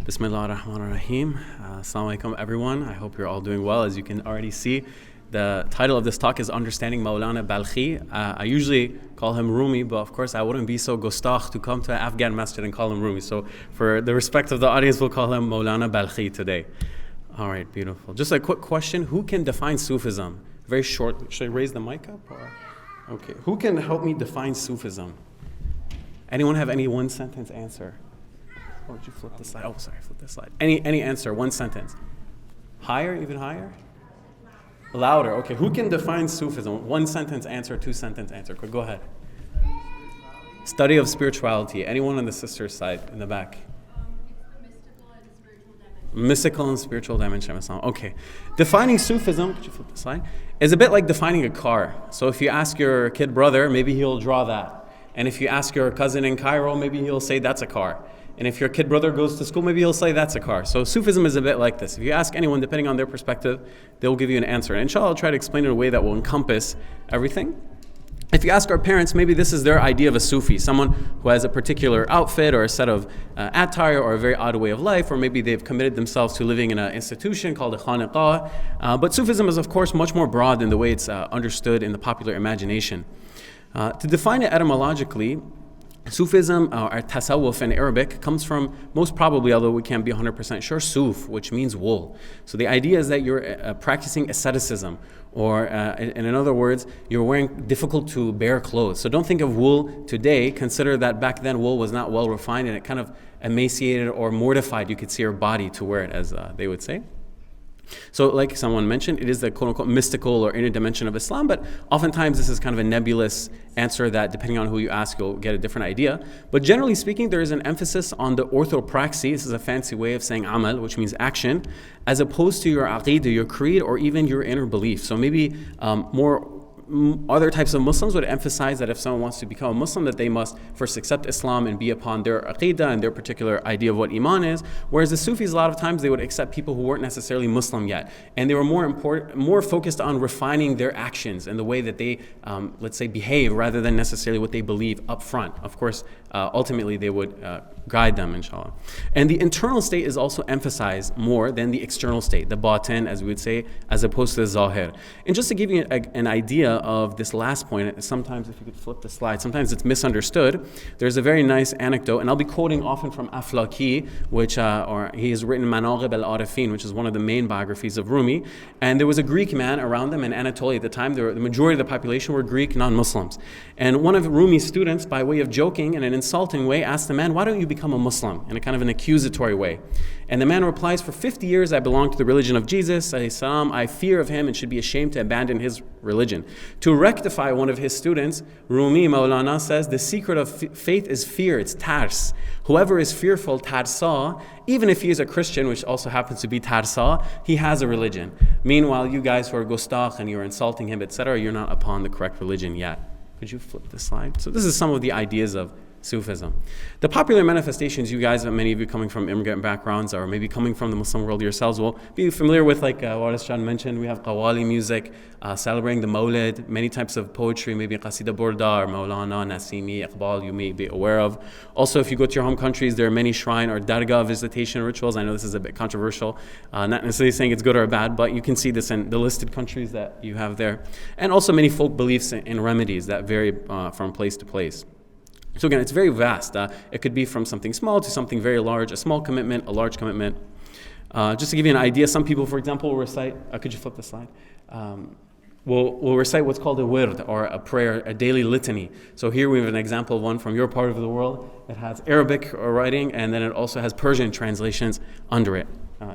Bismillah ar-Rahman ar-Rahim. Assalamu alaikum everyone. I hope you're all doing well. As you can already see, the title of this talk is Understanding Maulana Balkhi. I usually call him Rumi, but of course I wouldn't be so gustakh to come to an Afghan masjid and call him Rumi. So for the respect of the audience, we'll call him Maulana Balkhi today. All right, beautiful. Just a quick question. Who can define Sufism? Very short. Should I raise the mic up? Okay. Who can help me define Sufism? Anyone have any one sentence answer? Or would you flip the slide? Oh, sorry, flip the slide. Any answer, one sentence. Higher, even higher? Louder, okay. Who can define Sufism? One sentence answer, two sentence answer. Quick, go ahead. Study of spirituality. Anyone on the sister's side, in the back? Mystical and spiritual dimension of Islam. Okay. Defining Sufism, could you flip the slide? Is a bit like defining a car. So if you ask your kid brother, maybe he'll draw that. And if you ask your cousin in Cairo, maybe he'll say that's a car. And if your kid brother goes to school, maybe he'll say that's a car. So Sufism is a bit like this. If you ask anyone, depending on their perspective, they'll give you an answer. And inshallah, I'll try to explain it in a way that will encompass everything. If you ask our parents, maybe this is their idea of a Sufi, someone who has a particular outfit or a set of attire or a very odd way of life, or maybe they've committed themselves to living in an institution called a khaniqah. But Sufism is, of course, much more broad than the way it's understood in the popular imagination. To define it etymologically, Sufism, or tasawwuf in Arabic, comes from, most probably, although we can't be 100% sure, suf, which means wool. So the idea is that you're practicing asceticism, or in other words, you're wearing difficult to bear clothes. So don't think of wool today. Consider that back then wool was not well refined and it kind of emaciated or mortified, you could see, your body to wear it, as they would say. So like someone mentioned, it is the quote-unquote mystical or inner dimension of Islam, but oftentimes this is kind of a nebulous answer that, depending on who you ask, you'll get a different idea. But generally speaking, there is an emphasis on the orthopraxy. This is a fancy way of saying amal, which means action, as opposed to your aqidah, your creed, or even your inner belief. So maybe other types of Muslims would emphasize that if someone wants to become a Muslim, that they must first accept Islam and be upon their aqidah and their particular idea of what iman is. Whereas the Sufis, a lot of times, they would accept people who weren't necessarily Muslim yet, and they were more focused on refining their actions and the way that they, let's say, behave, rather than necessarily what they believe up front. Of course, ultimately they would guide them, inshallah. And the internal state is also emphasized more than the external state, the batin, as we would say, as opposed to the zahir. And just to give you an idea of this last point, sometimes, if you could flip the slide, sometimes it's misunderstood. There's a very nice anecdote, and I'll be quoting often from Aflaki, which he has written Manaqib al-Arifin, which is one of the main biographies of Rumi. And there was a Greek man around them in Anatolia at the time. The majority of the population were Greek non-Muslims. And one of Rumi's students, by way of joking in an insulting way, asked the man, "Why don't you become a Muslim?" in a kind of an accusatory way. And the man replies, "For 50 years I belonged to the religion of Jesus, salam. I fear of him and should be ashamed to abandon his religion." To rectify one of his students, Rumi Maulana says, "The secret of faith is fear, it's tars. Whoever is fearful, tarsa, even if he is a Christian, which also happens to be tarsa, he has a religion. Meanwhile, you guys who are gustakh and you're insulting him, etc., you're not upon the correct religion yet." Could you flip the slide? So this is some of the ideas of Sufism. The popular manifestations, you guys, many of you coming from immigrant backgrounds or maybe coming from the Muslim world yourselves, will be familiar with, like Waris John mentioned, we have qawwali music, celebrating the Mawlid, many types of poetry, maybe Qasida Burda or Maulana, Nasimi, Iqbal, you may be aware of. Also, if you go to your home countries, there are many shrine or dargah visitation rituals. I know this is a bit controversial, not necessarily saying it's good or bad, but you can see this in the listed countries that you have there. And also many folk beliefs and remedies that vary from place to place. So again, it's very vast. It could be from something small to something very large, a small commitment, a large commitment. Just to give you an idea, some people, for example, will recite, could you flip the slide? Will recite what's called a wird, or a prayer, a daily litany. So here we have an example of one from your part of the world. It has Arabic writing, and then it also has Persian translations under it.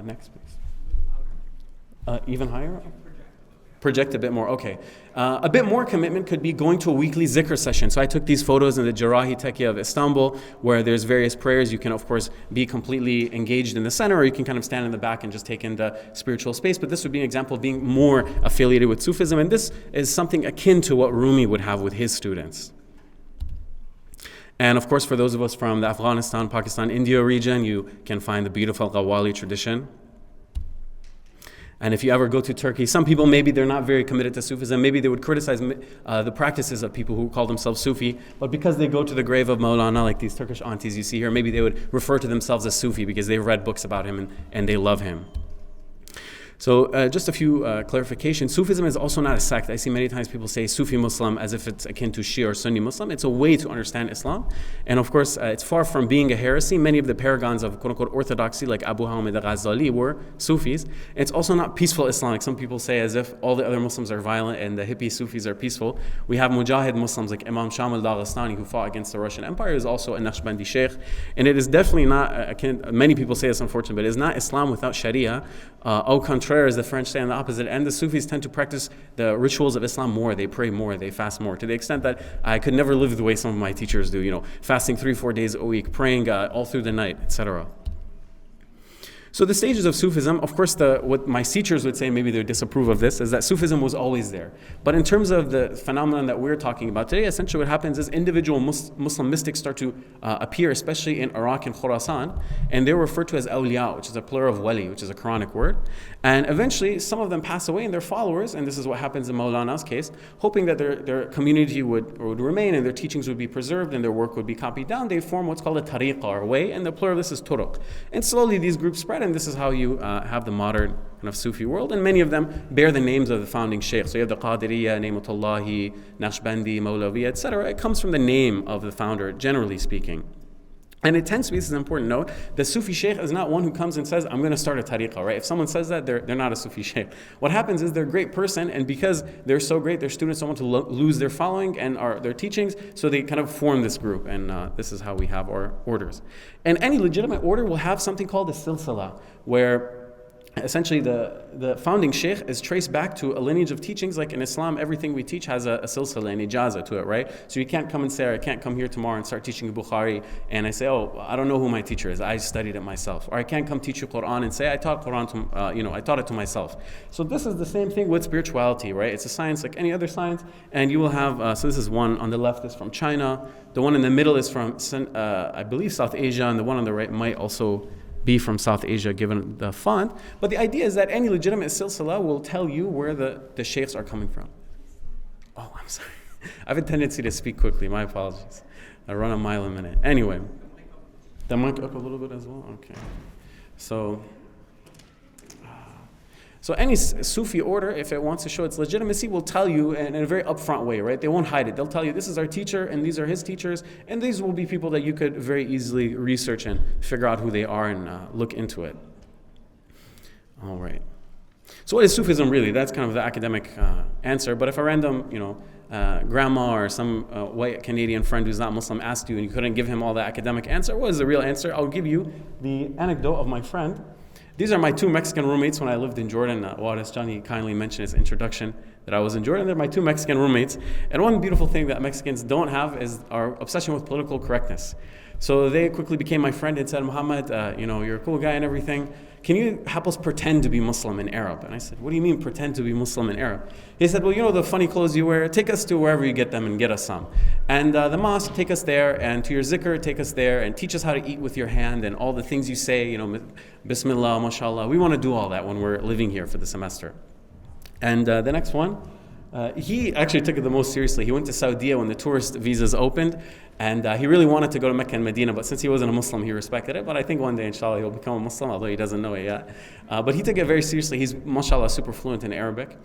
Next, please. Even higher? Project a bit more, okay. A bit more commitment could be going to a weekly zikr session. So I took these photos in the Jarahi Tekke of Istanbul, where there's various prayers. You can, of course, be completely engaged in the center, or you can kind of stand in the back and just take in the spiritual space. But this would be an example of being more affiliated with Sufism, and this is something akin to what Rumi would have with his students. And of course, for those of us from the Afghanistan, Pakistan, India region, you can find the beautiful Qawwali tradition. And if you ever go to Turkey, some people, maybe they're not very committed to Sufism. Maybe they would criticize the practices of people who call themselves Sufi. But because they go to the grave of Maulana, like these Turkish aunties you see here, maybe they would refer to themselves as Sufi because they've read books about him and they love him. So just a few clarifications. Sufism is also not a sect. I see many times people say Sufi Muslim as if it's akin to Shia or Sunni Muslim. It's a way to understand Islam. And of course, it's far from being a heresy. Many of the paragons of quote-unquote orthodoxy, like Abu Hamid al-Ghazali, were Sufis. It's also not peaceful Islam, like some people say, as if all the other Muslims are violent and the hippie Sufis are peaceful. We have Mujahid Muslims like Imam Sham al-Dagestani, who fought against the Russian Empire, is also a Naqshbandi sheikh. And it is definitely not, many people say this, unfortunately, but it is not Islam without Sharia. Au contraire, as the French say, on the opposite end, the Sufis tend to practice the rituals of Islam more. They pray more, they fast more, to the extent that I could never live the way some of my teachers do, fasting 3-4 days a week, praying all through the night, etc. So the stages of Sufism, of course, what my teachers would say, maybe they disapprove of this, is that Sufism was always there. But in terms of the phenomenon that we're talking about today, essentially what happens is individual Muslim mystics start to appear, especially in Iraq and Khurasan, and they're referred to as awliya, which is a plural of wali, which is a Quranic word. And eventually, some of them pass away and their followers, and this is what happens in Maulana's case, hoping that their community would remain and their teachings would be preserved and their work would be copied down, they form what's called a tariqa, or way, and the plural of this is turuq. And slowly these groups spread, and this is how you have the modern kind of Sufi world, and many of them bear the names of the founding sheikhs. So you have the Qadiriyya, Naimatullahi, Naqshbandi, Mawlavi, etc. It comes from the name of the founder, generally speaking. And it tends to be, this is an important note, the Sufi sheikh is not one who comes and says, I'm going to start a tariqah, right? If someone says that, they're not a Sufi sheikh. What happens is they're a great person, and because they're so great, their students don't want to lose their following and their teachings, so they kind of form this group, and this is how we have our orders. And any legitimate order will have something called a silsila, where essentially the founding sheikh is traced back to a lineage of teachings. Like in Islam, everything we teach has a silsila, an ijaza to it, right? So you can't come and say, I can't come here tomorrow and start teaching Bukhari, and I say, I don't know who my teacher is, I studied it myself. Or I can't come teach you Quran and say, I taught Quran to, I taught it to myself. So this is the same thing with spirituality, right? It's a science like any other science, and you will have, so this is one on the left is from China, the one in the middle is from, I believe, South Asia, and the one on the right might also be from South Asia, given the font. But the idea is that any legitimate silsila will tell you where the sheikhs are coming from. Oh, I'm sorry. I have a tendency to speak quickly. My apologies. I run a mile a minute. Anyway, the mic up a little bit as well? Okay. So any Sufi order, if it wants to show its legitimacy, will tell you in a very upfront way, right? They won't hide it. They'll tell you, this is our teacher, and these are his teachers, and these will be people that you could very easily research and figure out who they are and look into it. All right. So what is Sufism really? That's kind of the academic answer. But if a random, grandma or some white Canadian friend who's not Muslim asked you and you couldn't give him all the academic answer, what is the real answer? I'll give you the anecdote of my friend. These are my two Mexican roommates when I lived in Jordan. Waris Johnny kindly mentioned his introduction that I was in Jordan. They're my two Mexican roommates. And one beautiful thing that Mexicans don't have is our obsession with political correctness. So they quickly became my friend and said, Muhammad, you're a cool guy and everything. Can you help us pretend to be Muslim in Arab? And I said, what do you mean pretend to be Muslim in Arab? He said, well, the funny clothes you wear, take us to wherever you get them and get us some. And the mosque, take us there, and to your zikr, take us there, and teach us how to eat with your hand and all the things you say, Bismillah, mashallah. We want to do all that when we're living here for the semester. And the next one, he actually took it the most seriously. He went to Saudi when the tourist visas opened, and he really wanted to go to Mecca and Medina, but since he wasn't a Muslim, he respected it. But I think one day, inshallah, he'll become a Muslim, although he doesn't know it yet. But he took it very seriously. He's, mashallah, super fluent in Arabic.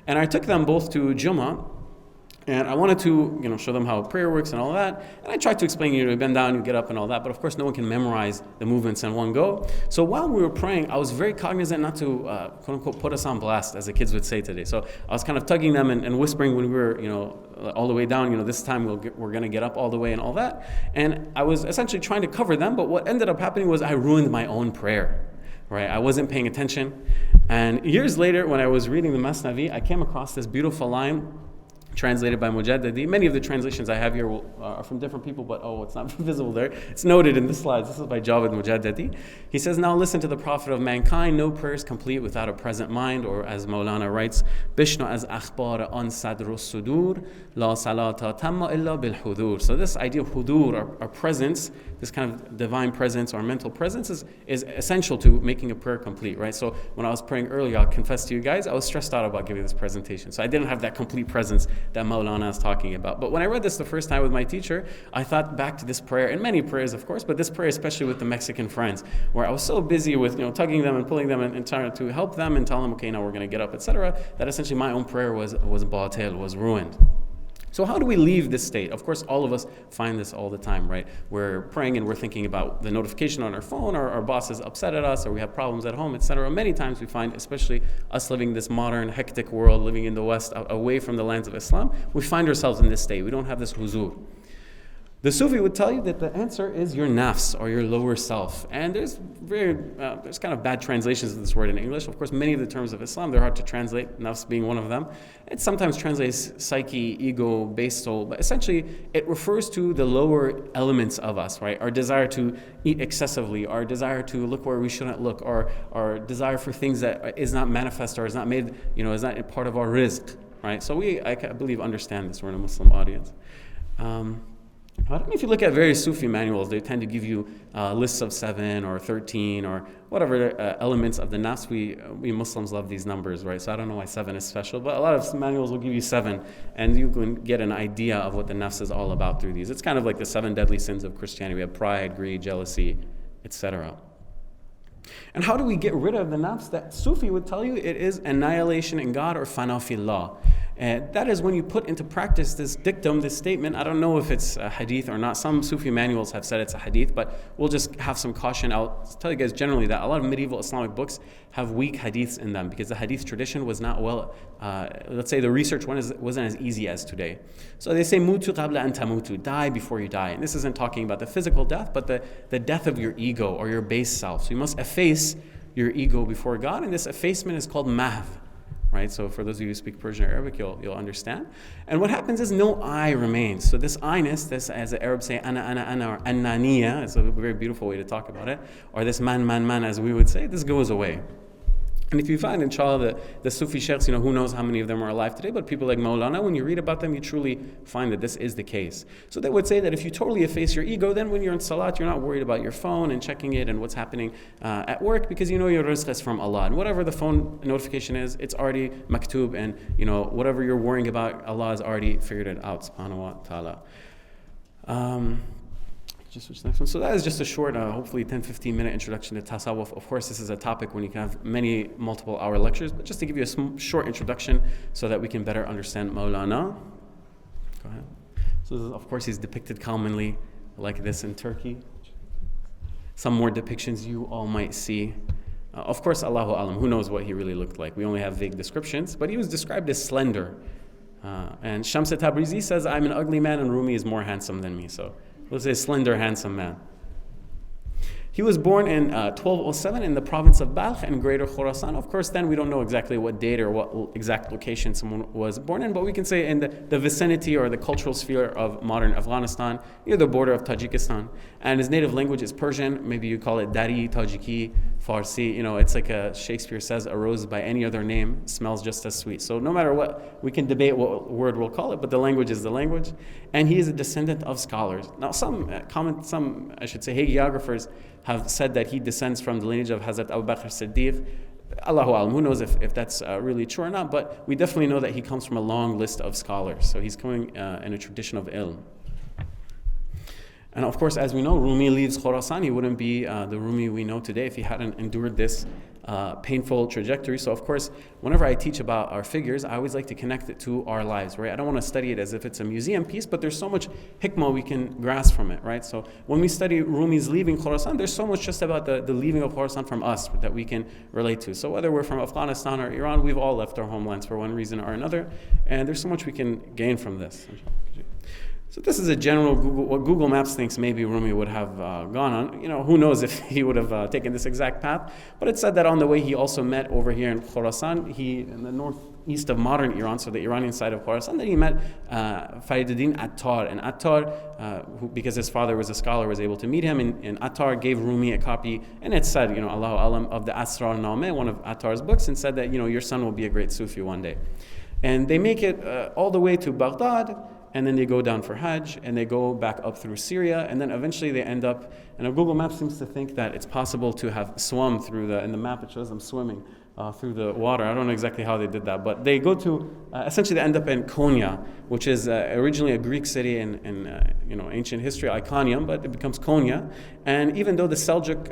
And I took them both to Jummah, and I wanted to, show them how prayer works and all that. And I tried to explain, you bend down, you get up and all that. But of course, no one can memorize the movements in one go. So while we were praying, I was very cognizant not to, quote unquote, put us on blast, as the kids would say today. So I was kind of tugging them and whispering when we were, all the way down, this time we're going to get up all the way and all that. And I was essentially trying to cover them. But what ended up happening was I ruined my own prayer. Right, I wasn't paying attention. And years later, when I was reading the Masnavi, I came across this beautiful line translated by Mujaddadi. Many of the translations I have here are from different people, but it's not visible there. It's noted in the slides. This is by Jawed Mujaddadi. He says, now listen to the Prophet of mankind. No prayer is complete without a present mind, or as Maulana writes, Bishno az akhbar an sadru sudur, la salata tamma illa bil hudur. So this idea of hudur, our presence, this kind of divine presence or mental presence is essential to making a prayer complete, right? So when I was praying earlier, I'll confess to you guys, I was stressed out about giving this presentation. So I didn't have that complete presence that Maulana is talking about. But when I read this the first time with my teacher, I thought back to this prayer, and many prayers of course, but this prayer especially with the Mexican friends, where I was so busy with tugging them and pulling them and trying to help them and tell them, okay, now we're going to get up, etc., that essentially my own prayer was batil, was ruined. So how do we leave this state? Of course, all of us find this all the time, right? We're praying and we're thinking about the notification on our phone, or our boss is upset at us, or we have problems at home, etc. Many times we find, especially us living in this modern, hectic world, living in the West, away from the lands of Islam, we find ourselves in this state. We don't have this huzur. The Sufi would tell you that the answer is your nafs, or your lower self. And there's kind of bad translations of this word in English. Of course, many of the terms of Islam, they're hard to translate, nafs being one of them. It sometimes translates psyche, ego, base soul, but essentially it refers to the lower elements of us, right? Our desire to eat excessively, our desire to look where we shouldn't look, or our desire for things that is not manifest or is not made, is not a part of our rizq, right? So I believe understand this. We're in a Muslim audience. I don't know if you look at various Sufi manuals, they tend to give you lists of 7 or 13 or whatever elements of the nafs. We Muslims love these numbers, right? So I don't know why 7 is special, but a lot of manuals will give you 7, and you can get an idea of what the nafs is all about through these. It's kind of like the 7 deadly sins of Christianity. We have pride, greed, jealousy, etc. And how do we get rid of the nafs? That Sufi would tell you it is annihilation in God, or fana fillah. That is when you put into practice this dictum, this statement. I don't know if it's a hadith or not. Some Sufi manuals have said it's a hadith, but we'll just have some caution. I'll tell you guys generally that a lot of medieval Islamic books have weak hadiths in them, because the hadith tradition was not let's say the research wasn't as easy as today. So they say, mutu qabla an tamutu, die before you die. And this isn't talking about the physical death, but the death of your ego or your base self. So you must efface your ego before God, and this effacement is called mahv. Right, so for those of you who speak Persian or Arabic, you'll understand. And what happens is no I remains. So this I-ness, this, as the Arabs say, ana, or annaniya, it's a very beautiful way to talk about it, or this man, as we would say, this goes away. And if you find, inshallah, the Sufi sheikhs, who knows how many of them are alive today, but people like Maulana, when you read about them, you truly find that this is the case. So they would say that if you totally efface your ego, then when you're in salat, you're not worried about your phone and checking it and what's happening at work, because your rizq is from Allah. And whatever the phone notification is, it's already maktub, and whatever you're worrying about, Allah has already figured it out, subhanahu wa ta'ala. Just switch to the next one. So that is just a short, hopefully 10-15 minute introduction to tasawwuf. Of course, this is a topic when you can have many multiple hour lectures, but just to give you a short introduction so that we can better understand Maulana. Go ahead. So this is, of course, he's depicted commonly like this in Turkey. Some more depictions you all might see. Of course, Allahu Alam, who knows what he really looked like. We only have vague descriptions, but he was described as slender. And Shams Tabrizi says, I'm an ugly man and Rumi is more handsome than me. So let's say slender, handsome man. He was born in 1207 in the province of Balkh in Greater Khorasan. Of course, then we don't know exactly what date or what exact location someone was born in, but we can say in the vicinity or the cultural sphere of modern Afghanistan, near the border of Tajikistan. And his native language is Persian. Maybe you call it Dari, Tajiki, Farsi. It's like Shakespeare says, a rose by any other name smells just as sweet. So no matter what, we can debate what word we'll call it, but the language is the language. And he is a descendant of scholars. Now, some hagiographers have said that he descends from the lineage of Hazrat Abu Bakr Siddiq. Allahu Alam, who knows if that's really true or not, but we definitely know that he comes from a long list of scholars. So he's coming in a tradition of ilm. And of course, as we know, Rumi leaves Khorasan. He wouldn't be the Rumi we know today if he hadn't endured this painful trajectory. So of course, whenever I teach about our figures, I always like to connect it to our lives, right? I don't want to study it as if it's a museum piece, but there's so much hikmah we can grasp from it, right? So when we study Rumi's leaving Khorasan, there's so much just about the leaving of Khorasan from us that we can relate to. So whether we're from Afghanistan or Iran, we've all left our homelands for one reason or another, and there's so much we can gain from this. So this is a general what Google Maps thinks maybe Rumi would have gone on. Who knows if he would have taken this exact path. But it said that on the way he also met over here in Khorasan, in the northeast of modern Iran, so the Iranian side of Khorasan, that he met Fariduddin Attar. And Attar, who, because his father was a scholar, was able to meet him. And Attar gave Rumi a copy, and it said, Allahu Alam, of the Asrar Nameh, one of Attar's books, and said that, your son will be a great Sufi one day. And they make it all the way to Baghdad, and then they go down for Hajj, and they go back up through Syria, and then eventually they end up, and Google Maps seems to think that it's possible to have swum through in the map it shows them swimming through the water. I don't know exactly how they did that, but they go to, essentially they end up in Konya, which is originally a Greek city in ancient history, Iconium, but it becomes Konya. And even though the Seljuk,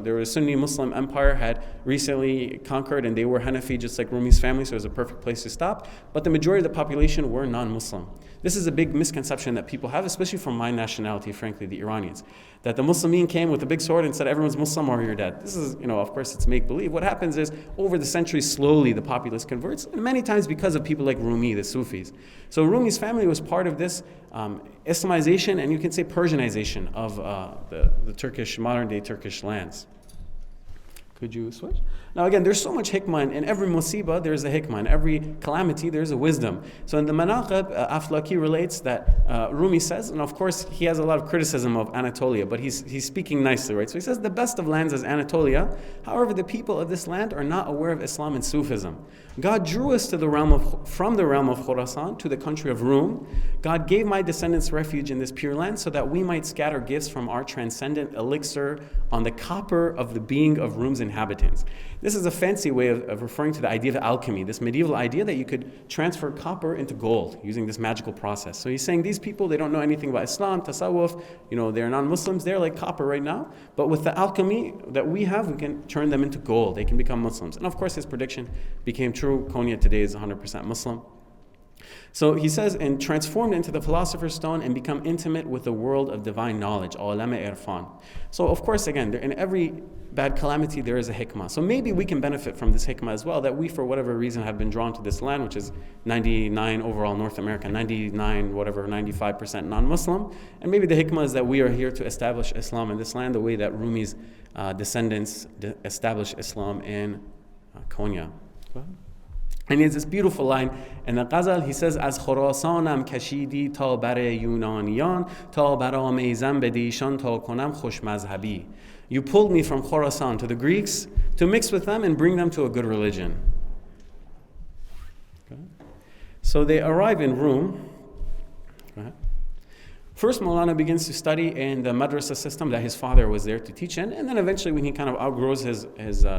there was a Sunni Muslim empire, had recently conquered, and they were Hanafi just like Rumi's family, so it was a perfect place to stop, but the majority of the population were non-Muslim. This is a big misconception that people have, especially from my nationality, frankly, the Iranians, that the Muslimin came with a big sword and said, everyone's Muslim or you're dead. This is, of course, it's make-believe. What happens is, over the centuries, slowly the populace converts, and many times because of people like Rumi, the Sufis. So Rumi's family was part of this Islamization, and you can say Persianization of the Turkish, modern-day Turkish lands. Could you switch? Now again, there's so much hikmah. In every musibah, there's a hikmah. In every calamity, there's a wisdom. So in the Manaqib, Aflaki relates that Rumi says, and of course he has a lot of criticism of Anatolia, but he's speaking nicely, right? So he says, the best of lands is Anatolia. However, the people of this land are not aware of Islam and Sufism. God drew us to from the realm of Khorasan to the country of Rum. God gave my descendants refuge in this pure land so that we might scatter gifts from our transcendent elixir on the copper of the being of Rum's inhabitants. This is a fancy way of referring to the idea of alchemy, this medieval idea that you could transfer copper into gold using this magical process. So he's saying these people, they don't know anything about Islam, Tasawwuf, they're non-Muslims, they're like copper right now. But with the alchemy that we have, we can turn them into gold. They can become Muslims. And of course his prediction became true. Konya today is 100% Muslim. So he says, and transformed into the philosopher's stone and become intimate with the world of divine knowledge, alam irfan. So of course, again, in every bad calamity, there is a hikmah. So maybe we can benefit from this hikmah as well, that we, for whatever reason, have been drawn to this land, which is 99 overall North America, 95% non-Muslim. And maybe the hikmah is that we are here to establish Islam in this land the way that Rumi's descendants established Islam in Konya. Go ahead. And he has this beautiful line in the Ghazal. He says, "Az Khorasanam kashidi ta bar Yunaniyan ta baramezam bedishan ta konam khosh mazhabi." You pulled me from Khorasan to the Greeks to mix with them and bring them to a good religion. Okay. So they arrive in Rum. First, Maulana begins to study in the madrasa system that his father was there to teach in, and then eventually when he kind of outgrows his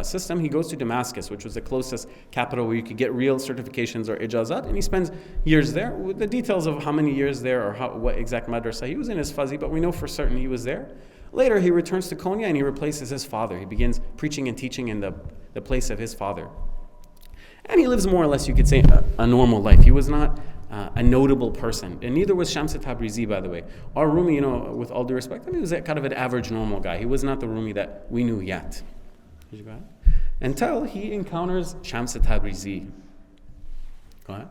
system, he goes to Damascus, which was the closest capital where you could get real certifications or ijazat, and he spends years there. With the details of how many years there or what exact madrasa he was in is fuzzy, but we know for certain he was there. Later, he returns to Konya and he replaces his father. He begins preaching and teaching in the place of his father. And he lives more or less, you could say, a normal life. He was not a notable person, and neither was Shams Tabrizi, by the way. Our Rumi, with all due respect, he was kind of an average, normal guy. He was not the Rumi that we knew yet. Until he encounters Shams Tabrizi. Go ahead.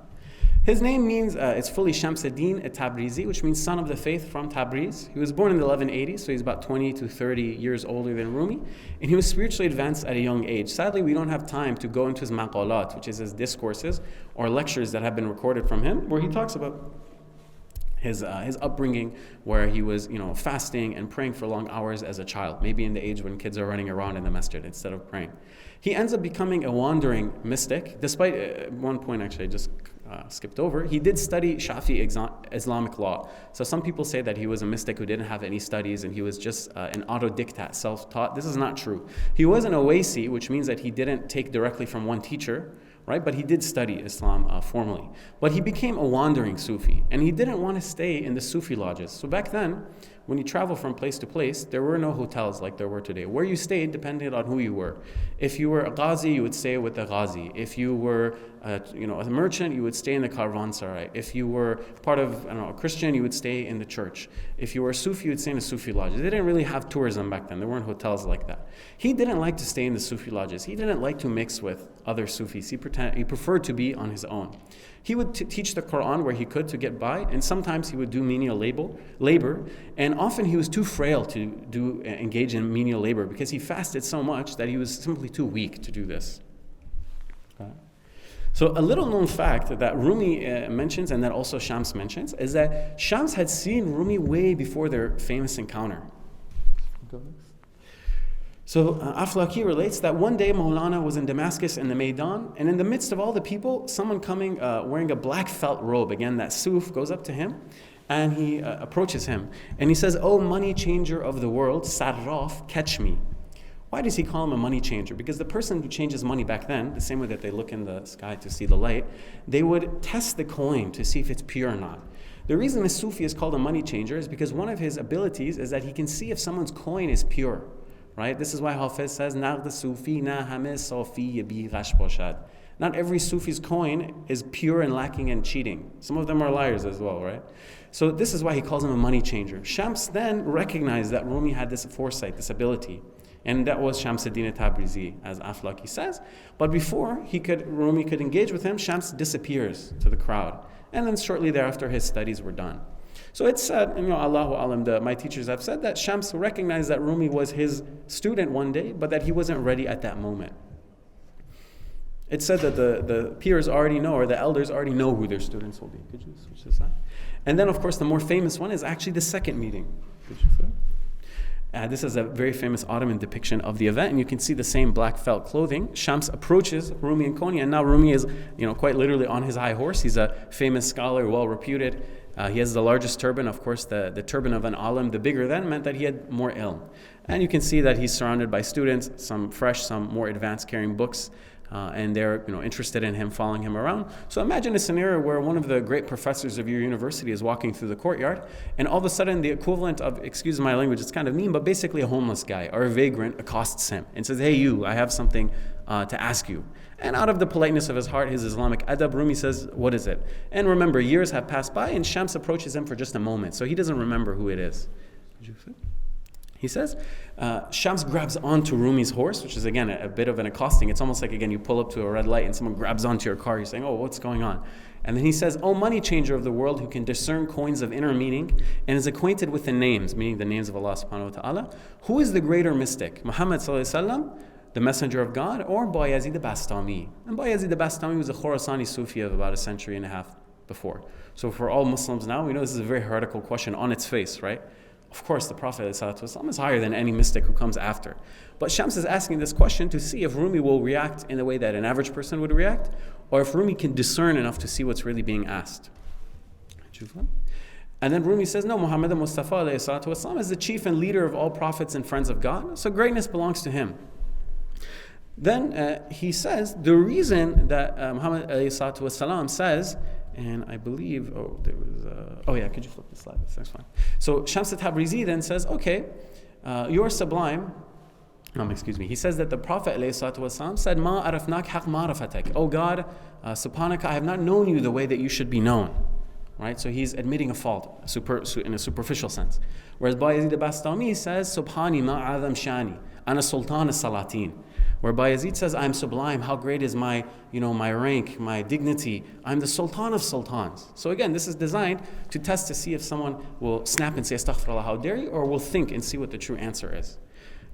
His name means, it's fully Shamsuddin Tabrizi, which means son of the faith from Tabriz. He was born in the 1180s, so he's about 20 to 30 years older than Rumi, and he was spiritually advanced at a young age. Sadly, we don't have time to go into his maqalat, which is his discourses or lectures that have been recorded from him, where he talks about his upbringing, where he was fasting and praying for long hours as a child, maybe in the age when kids are running around in the masjid instead of praying. He ends up becoming a wandering mystic, despite at one point, actually, I just skipped over. He did study Shafi Islamic law. So some people say that he was a mystic who didn't have any studies and he was just an autodidact, self-taught. This is not true. He was an Owaisi, which means that he didn't take directly from one teacher, right? But he did study Islam formally. But he became a wandering Sufi, and he didn't want to stay in the Sufi lodges. So back then, when you travel from place to place, there were no hotels like there were today. Where you stayed depended on who you were. If you were a Ghazi, you would stay with the Ghazi. If you were a merchant, you would stay in the Caravanserai. If you were part of a Christian, you would stay in the church. If you were a Sufi, you would stay in a Sufi lodge. They didn't really have tourism back then. There weren't hotels like that. He didn't like to stay in the Sufi lodges. He didn't like to mix with other Sufis. He preferred to be on his own. He would teach the Quran where he could to get by, and sometimes he would do menial labor, and often he was too frail to engage in menial labor because he fasted so much that he was simply too weak to do this. Okay. So a little known fact that Rumi mentions, and that also Shams mentions, is that Shams had seen Rumi way before their famous encounter. So Aflaki relates that one day Maulana was in Damascus in the Maidan, and in the midst of all the people, someone coming wearing a black felt robe, again that suf, goes up to him, and he approaches him, and he says, "Oh money changer of the world, Sarraf, catch me." Why does he call him a money changer? Because the person who changes money back then, the same way that they look in the sky to see the light, they would test the coin to see if it's pure or not. The reason a Sufi is called a money changer is because one of his abilities is that he can see if someone's coin is pure. Right? This is why Hafiz says, "Naqd Sufi na hame Safi bi ghash bashad." Not every Sufi's coin is pure and lacking in cheating. Some of them are liars as well, right? So this is why he calls him a money changer. Shams then recognized that Rumi had this foresight, this ability. And that was Shamsuddin Tabrizi, as Aflaki says. But before Rumi could engage with him, Shams disappears to the crowd. And then shortly thereafter, his studies were done. So it's said, Allahu Alam, my teachers have said that Shams recognized that Rumi was his student one day, but that he wasn't ready at that moment. It's said that the peers already know, or the elders already know who their students will be. Could you switch this on? And then, of course, the more famous one is actually the second meeting. Could you see that? This is a very famous Ottoman depiction of the event, and you can see the same black felt clothing. Shams approaches Rumi and Konya, and now Rumi is, quite literally on his high horse. He's a famous scholar, well reputed. He has the largest turban. Of course, the turban of an alim, the bigger then, meant that he had more ilm. And you can see that he's surrounded by students, some fresh, some more advanced, carrying books, and they're interested in him, following him around. So imagine a scenario where one of the great professors of your university is walking through the courtyard, and all of a sudden the equivalent of, excuse my language, it's kind of mean, but basically a homeless guy or a vagrant accosts him and says, "Hey you, I have something to ask you." And out of the politeness of his heart, his Islamic adab, Rumi says, "What is it?" And remember, years have passed by, and Shams approaches him for just a moment, so he doesn't remember who it is. He says, Shams grabs onto Rumi's horse, which is again a bit of an accosting. It's almost like, again, you pull up to a red light and someone grabs onto your car. You're saying, "Oh, what's going on?" And then he says, "Oh, money changer of the world, who can discern coins of inner meaning and is acquainted with the names," meaning the names of Allah subhanahu wa ta'ala, "who is the greater mystic, Muhammad sallallahu alaihi wasallam, the messenger of God, or Bayazid Bastami?" And Bayazid Bastami was a Khorasani Sufi of about a century and a half before. So for all Muslims now, we know this is a very heretical question on its face, right? Of course, the Prophet ﷺ is higher than any mystic who comes after. But Shams is asking this question to see if Rumi will react in the way that an average person would react, or if Rumi can discern enough to see what's really being asked. And then Rumi says, "No, Muhammad Mustafa ﷺ is the chief and leader of all prophets and friends of God, so greatness belongs to him." Then he says, the reason that Muhammad ﷺ says, and I believe, could you flip the slide? That's fine. So Shams Tabrizi then says, "Okay, you're sublime." He says that the Prophet ﷺ said, "Ma arafnak haq ma'rafatak." "Oh God, subhanaka, I have not known you the way that you should be known." Right? So he's admitting a fault in a superficial sense. Whereas Bayazid Bastami says, "Subhani ma azam shani, ana sultan as-salatin." Where Bayazid says, "I'm sublime, how great is my rank, my dignity. I'm the sultan of sultans." So again, this is designed to test to see if someone will snap and say, "Astaghfirullah, how dare you?" or will think and see what the true answer is.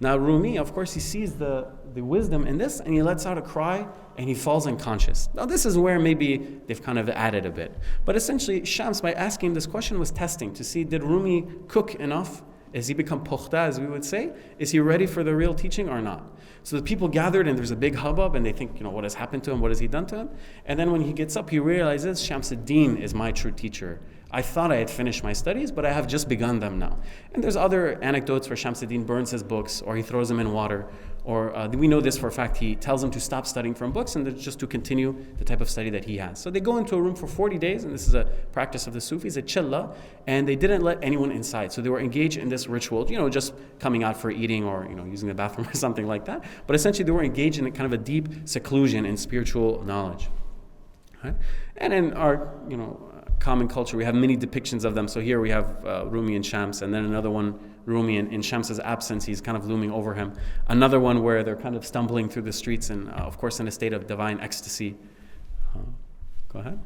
Now Rumi, of course, he sees the wisdom in this, and he lets out a cry, and he falls unconscious. Now this is where maybe they've kind of added a bit. But essentially, Shams, by asking this question, was testing to see, did Rumi cook enough? Has he become pukhta, as we would say? Is he ready for the real teaching or not? So the people gathered, and there's a big hubbub, and they think, what has happened to him? What has he done to him? And then when he gets up, he realizes, Shamsuddin is my true teacher. I thought I had finished my studies, but I have just begun them now. And there's other anecdotes where Shamsuddin burns his books, or he throws them in water, we know this for a fact, he tells them to stop studying from books and just to continue the type of study that he has. So they go into a room for 40 days, and this is a practice of the Sufis, a chilla, and they didn't let anyone inside. So they were engaged in this ritual, just coming out for eating or, using the bathroom or something like that. But essentially they were engaged in a kind of a deep seclusion in spiritual knowledge. Right? And in our, common culture, we have many depictions of them. So here we have Rumi and Shams, and then another one, Rumi in Shams's absence, he's kind of looming over him. Another one where they're kind of stumbling through the streets and, of course, in a state of divine ecstasy. Go ahead.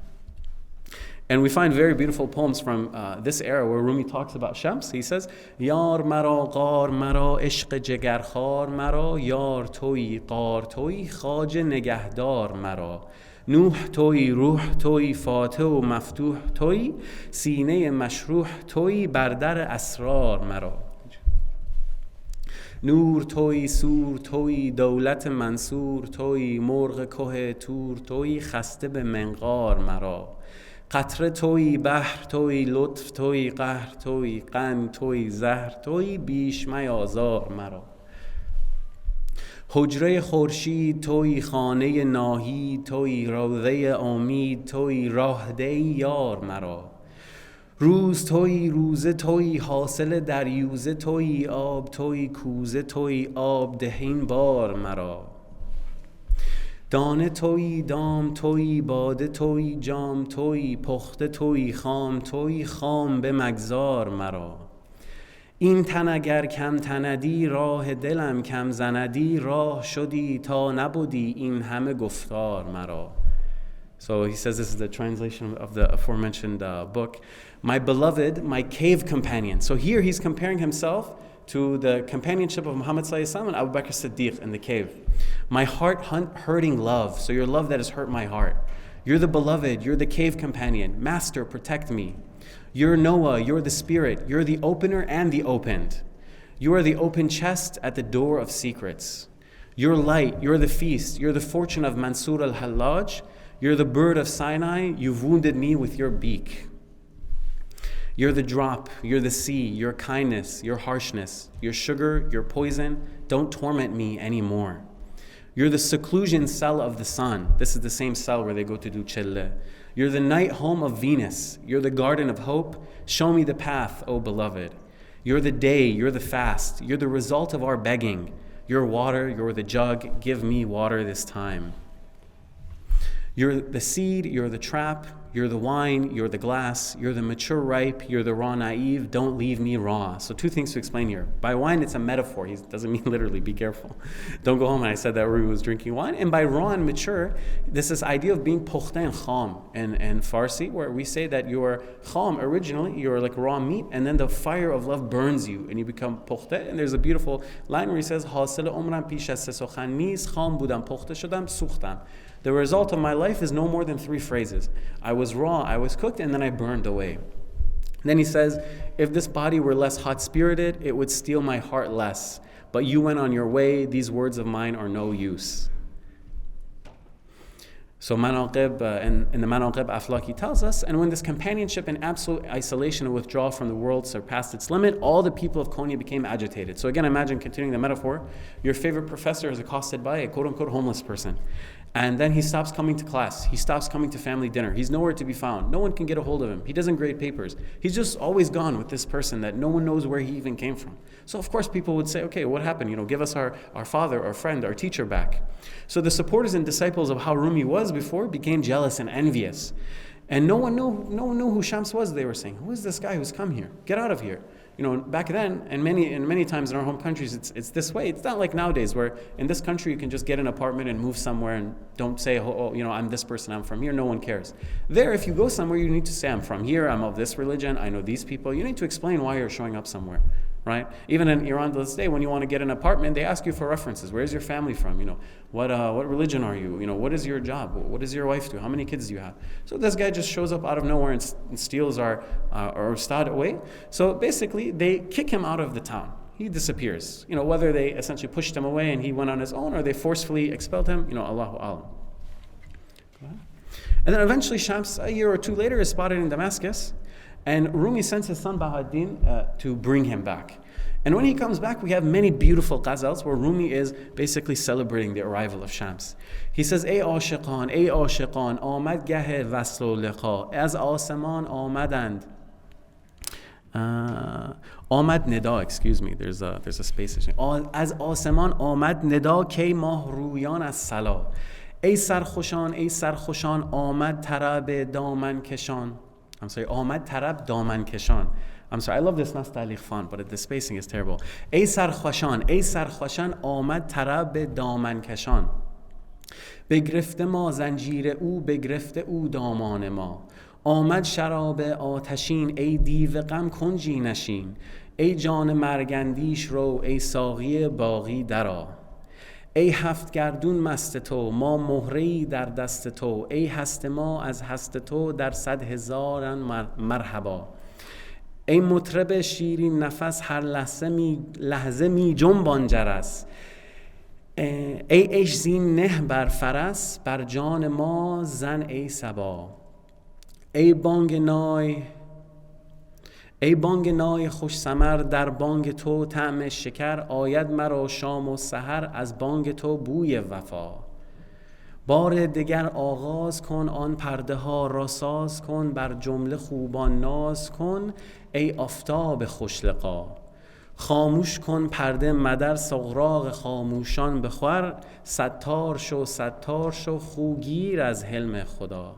And we find very beautiful poems from this era where Rumi talks about Shams. He says, Yar mara qar mara ishq jigar khar mara yar toyi qar toyi khaj negahdar mara نوح توی روح توی فاتح و مفتوح توی سینه مشروح توی بردر اسرار مرا نور توی سور توی دولت منصور توی مرغ که تور توی خسته به منقار مرا قطره توی بحر توی لطف توی قهر توی قند توی زهر توی بیش میازار مرا حجره خورشید توی خانه ناهید توی روضه امید توی راهده یار مرا روز توی روزه توی حاصل دریوزه توی آب توی کوزه توی آب دهین بار مرا دانه توی دام توی باده توی جام توی پخته توی خام به مگذار مرا این تن اگر کم تندی راه دلم کم زندی راه شدی تا نبودی این همه گفتار مرا. So he says this is the translation of the aforementioned book. My beloved, my cave companion. So here he's comparing himself to the companionship of Muhammad sallallahu alaihi wasallam and Abu Bakr Siddiq in the cave. My heart hurting love. So your love that has hurt my heart. You're the beloved. You're the cave companion. Master, protect me. You're Noah, you're the spirit, you're the opener and the opened. You are the open chest at the door of secrets. You're light, you're the feast, you're the fortune of Mansur al-Hallaj, you're the bird of Sinai, you've wounded me with your beak. You're the drop, you're the sea, your kindness, your harshness, your sugar, your poison, don't torment me anymore. You're the seclusion cell of the sun. This is the same cell where they go to do chille. You're the night home of Venus. You're the garden of hope. Show me the path, O beloved. You're the day, you're the fast. You're the result of our begging. You're water, you're the jug. Give me water this time. You're the seed, you're the trap. You're the wine, you're the glass. You're the mature ripe, you're the raw naive. Don't leave me raw. So two things to explain here. By wine, it's a metaphor. He doesn't mean literally, be careful. Don't go home and I said that Rumi was drinking wine. And by raw and mature, this idea of being pochte and kham in Farsi, where we say that you're kham originally, you're like raw meat, and then the fire of love burns you and you become pochte. And there's a beautiful line where he says, Hasil umran pish az sukhan nis kham budam pochte shodam sukhtam. The result of my life is no more than 3 phrases. I was raw, I was cooked, and then I burned away. Then he says, if this body were less hot-spirited, it would steal my heart less. But you went on your way, these words of mine are no use. So Manaqib, in the Manaqib Aflaki tells us, and when this companionship and absolute isolation and withdrawal from the world surpassed its limit, all the people of Konya became agitated. So again, imagine continuing the metaphor, your favorite professor is accosted by a quote-unquote homeless person. And then he stops coming to class. He stops coming to family dinner. He's nowhere to be found. No one can get a hold of him. He doesn't grade papers. He's just always gone with this person that no one knows where he even came from. So of course people would say, okay, what happened? Give us our father, our friend, our teacher back. So the supporters and disciples of how Rumi was before became jealous and envious. And no one knew who Shams was, they were saying. Who is this guy who's come here? Get out of here. Back then, and many times in our home countries, it's this way. It's not like nowadays where in this country you can just get an apartment and move somewhere and don't say, I'm this person, I'm from here, no one cares. There, if you go somewhere, you need to say, I'm from here, I'm of this religion, I know these people. You need to explain why you're showing up somewhere, right? Even in Iran to this day, when you want to get an apartment, they ask you for references. Where's your family from? What religion are you? What is your job? What does your wife do? How many kids do you have? So this guy just shows up out of nowhere and steals our ustad away. So basically, they kick him out of the town. He disappears. Whether they essentially pushed him away and he went on his own, or they forcefully expelled him, Allahu Alam. And then eventually Shams, a year or 2 later, is spotted in Damascus, and Rumi sends his son Bahauddin to bring him back. And when he comes back, we have many beautiful ghazals where Rumi is basically celebrating the arrival of Shams. He says, ای عاشقان آمد گه وصل و لقا از آسمان آمدند. آمد ندا, excuse me, there's a space. از آسمان آمد ندا کی ماه رویان از صلا. ای سرخوشان آمد طرب دامن کشان. I'm sorry, آمد طرب دامن کشان. I'm sorry, I love this nastaliq font, but the spacing is terrible. ای سرخوشان آمد طرب دامن کشان. بگرفته ما زنجیر او بگرفته او دامان ما. آمد شراب آتشین ای دیو غم کنجی نشین. ای جان مرگندیش رو ای ساقی باقی درآ. ای هفت گردون مست تو ما مهره‌ای در دست تو. ای هست ما از هست تو در 100,000 مرحبا. ای مطرب شیرین نفس هر لحظه می جنبان جرس. ای عشق زین نه بر فرس بر جان ما زن ای صبا. ای بانگ نای خوش ثمر در بانگ تو طعم شکر. آید مرا شام و سحر از بانگ تو بوی وفا. بار دگر آغاز کن آن پرده ها را ساز کن. بر جمله خوبان ناز کن ای آفتاب خوش لقا. خاموش کن پرده مدر سغراق خاموشان بخور. ستار شو خوگیر از حلم خدا.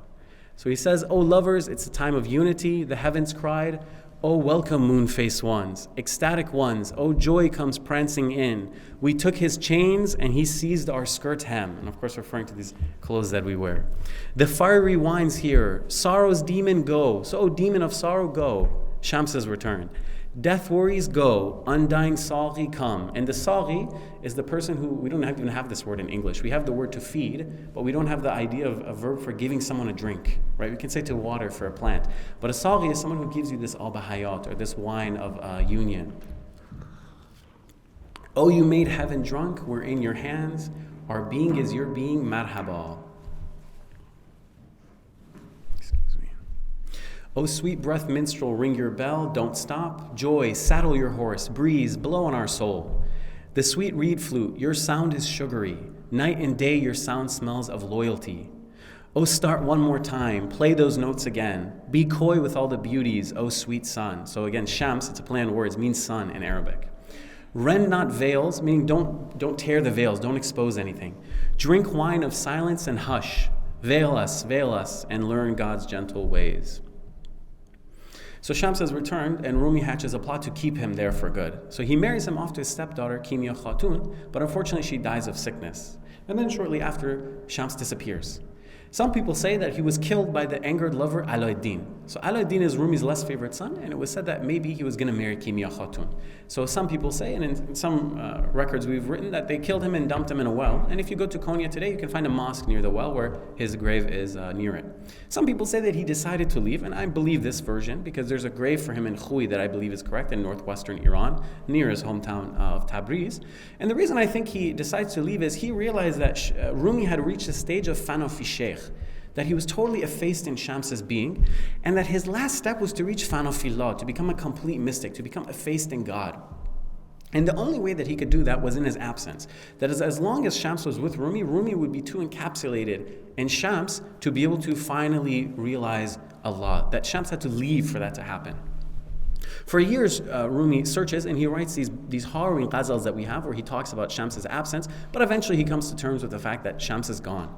So he says, O lovers, it's a time of unity. The heavens cried, O welcome moon-faced ones, ecstatic ones, O joy comes prancing in. We took his chains and he seized our skirt hem. And of course referring to these clothes that we wear. The fiery winds here, sorrow's demon go. So O demon of sorrow go. Shams has returned. Death worries go, undying Sagi come. And the Sagi is the person who, we don't even have this word in English. We have the word to feed, but we don't have the idea of a verb for giving someone a drink, right? We can say to water for a plant. But a Sagi is someone who gives you this Aba Hayat, or this wine of union. Oh, you made heaven drunk, we're in your hands. Our being is your being, marhaba. O sweet breath minstrel, ring your bell, don't stop. Joy, saddle your horse, breeze, blow on our soul. The sweet reed flute, your sound is sugary. Night and day your sound smells of loyalty. O start one more time, play those notes again. Be coy with all the beauties, O sweet sun. So again, Shams, it's a play on words, means sun in Arabic. Rend not veils, meaning don't tear the veils, don't expose anything. Drink wine of silence and hush. Veil us, and learn God's gentle ways. So Shams has returned, and Rumi hatches a plot to keep him there for good. So he marries him off to his stepdaughter, Kimia Khatun, but unfortunately she dies of sickness. And then shortly after, Shams disappears. Some people say that he was killed by the angered lover Alauddin. So Alauddin is Rumi's less favorite son, and it was said that maybe he was going to marry Kimia Khatun. So some people say, and in some records we've written, that they killed him and dumped him in a well. And if you go to Konya today, you can find a mosque near the well where his grave is near it. Some people say that he decided to leave, and I believe this version because there's a grave for him in Khouy that I believe is correct in northwestern Iran, near his hometown of Tabriz. And the reason I think he decides to leave is he realized that Rumi had reached a stage of fana fi sheikh, that he was totally effaced in Shams's being, and that his last step was to reach fana fillah, to become a complete mystic, to become effaced in God. And the only way that he could do that was in his absence. That is, as long as Shams was with Rumi, Rumi would be too encapsulated in Shams to be able to finally realize Allah. That Shams had to leave for that to happen. For years, Rumi searches and he writes these harrowing ghazals that we have where he talks about Shams's absence, but eventually he comes to terms with the fact that Shams is gone.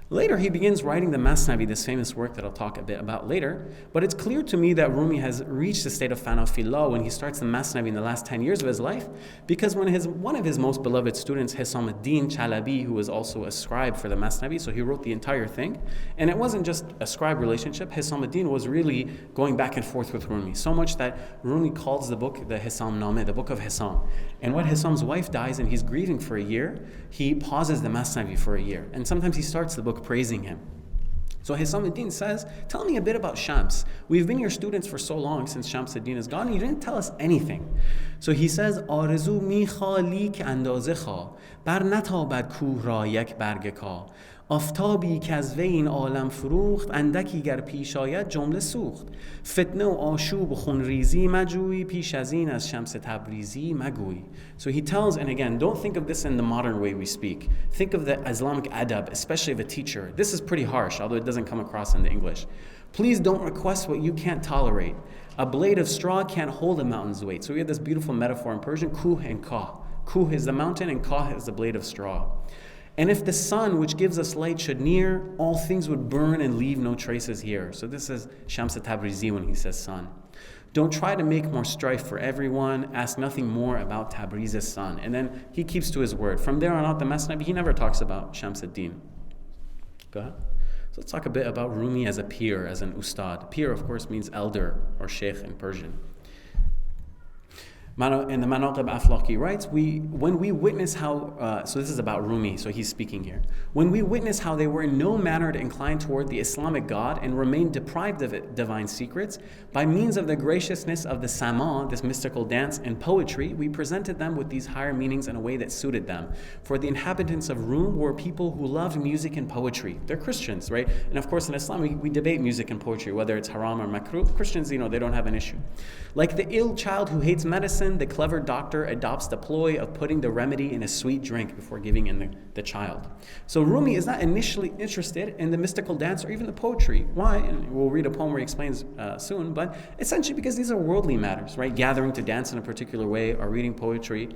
Later, he begins writing the Masnavi, this famous work that I'll talk a bit about later. But it's clear to me that Rumi has reached the state of fana fillah when he starts the Masnavi in the last 10 years of his life, because when one of his most beloved students, Hissam ad-Din Chalabi, who was also a scribe for the Masnavi, so he wrote the entire thing, and it wasn't just a scribe relationship. Hissam ad-Din was really going back and forth with Rumi, so much that Rumi calls the book the Hissam Nameh, the book of Hissam. And when Hissam's wife dies and he's grieving for a year, he pauses the Masnavi for a year, and sometimes he starts the book praising him. So Hissam ad-Din says, tell me a bit about Shams. We've been your students for so long since Shams ad-Din is gone, and you didn't tell us anything. So he says, آرزو می خالی که اندازه خوا بر نتابد کوه را یک برگ کا آفتابی که از وی این عالم فروخت، اندکی گر پیش آید جمله سوخت. فتنه و آشوب و خونریزی مجوی، پیش از این از شمس تبریزی مگوی. So he tells, and again, don't think of this in the modern way we speak. Think of the Islamic adab, especially of a teacher. This is pretty harsh, although it doesn't come across in the English. Please don't request what you can't tolerate. A blade of straw can't hold a mountain's weight. So we have this beautiful metaphor in Persian, kuh and kah. Kuh is the mountain and kah is the blade of straw. And if the sun which gives us light should near, all things would burn and leave no traces here. So this is Shams Tabrizi when he says sun. Don't try to make more strife for everyone. Ask nothing more about Tabriz's son. And then he keeps to his word. From there on out, the Masnavi, he never talks about Shams ad-Din. Go ahead. So let's talk a bit about Rumi as a peer, as an ustad. Peer, of course, means elder or sheikh in Persian. In the Manaqib Aflaki writes, when we witness how, so this is about Rumi, so he's speaking here. When we witness how they were in no manner inclined toward the Islamic God and remained deprived of divine secrets, by means of the graciousness of the Sama, this mystical dance and poetry, we presented them with these higher meanings in a way that suited them. For the inhabitants of Rum were people who loved music and poetry. They're Christians, right? And of course in Islam we debate music and poetry, whether it's haram or makruh. Christians, they don't have an issue. Like the ill child who hates medicine, the clever doctor adopts the ploy of putting the remedy in a sweet drink before giving in the child. So Rumi is not initially interested in the mystical dance or even the poetry. Why? And we'll read a poem where he explains soon, but essentially because these are worldly matters, right? Gathering to dance in a particular way or reading poetry.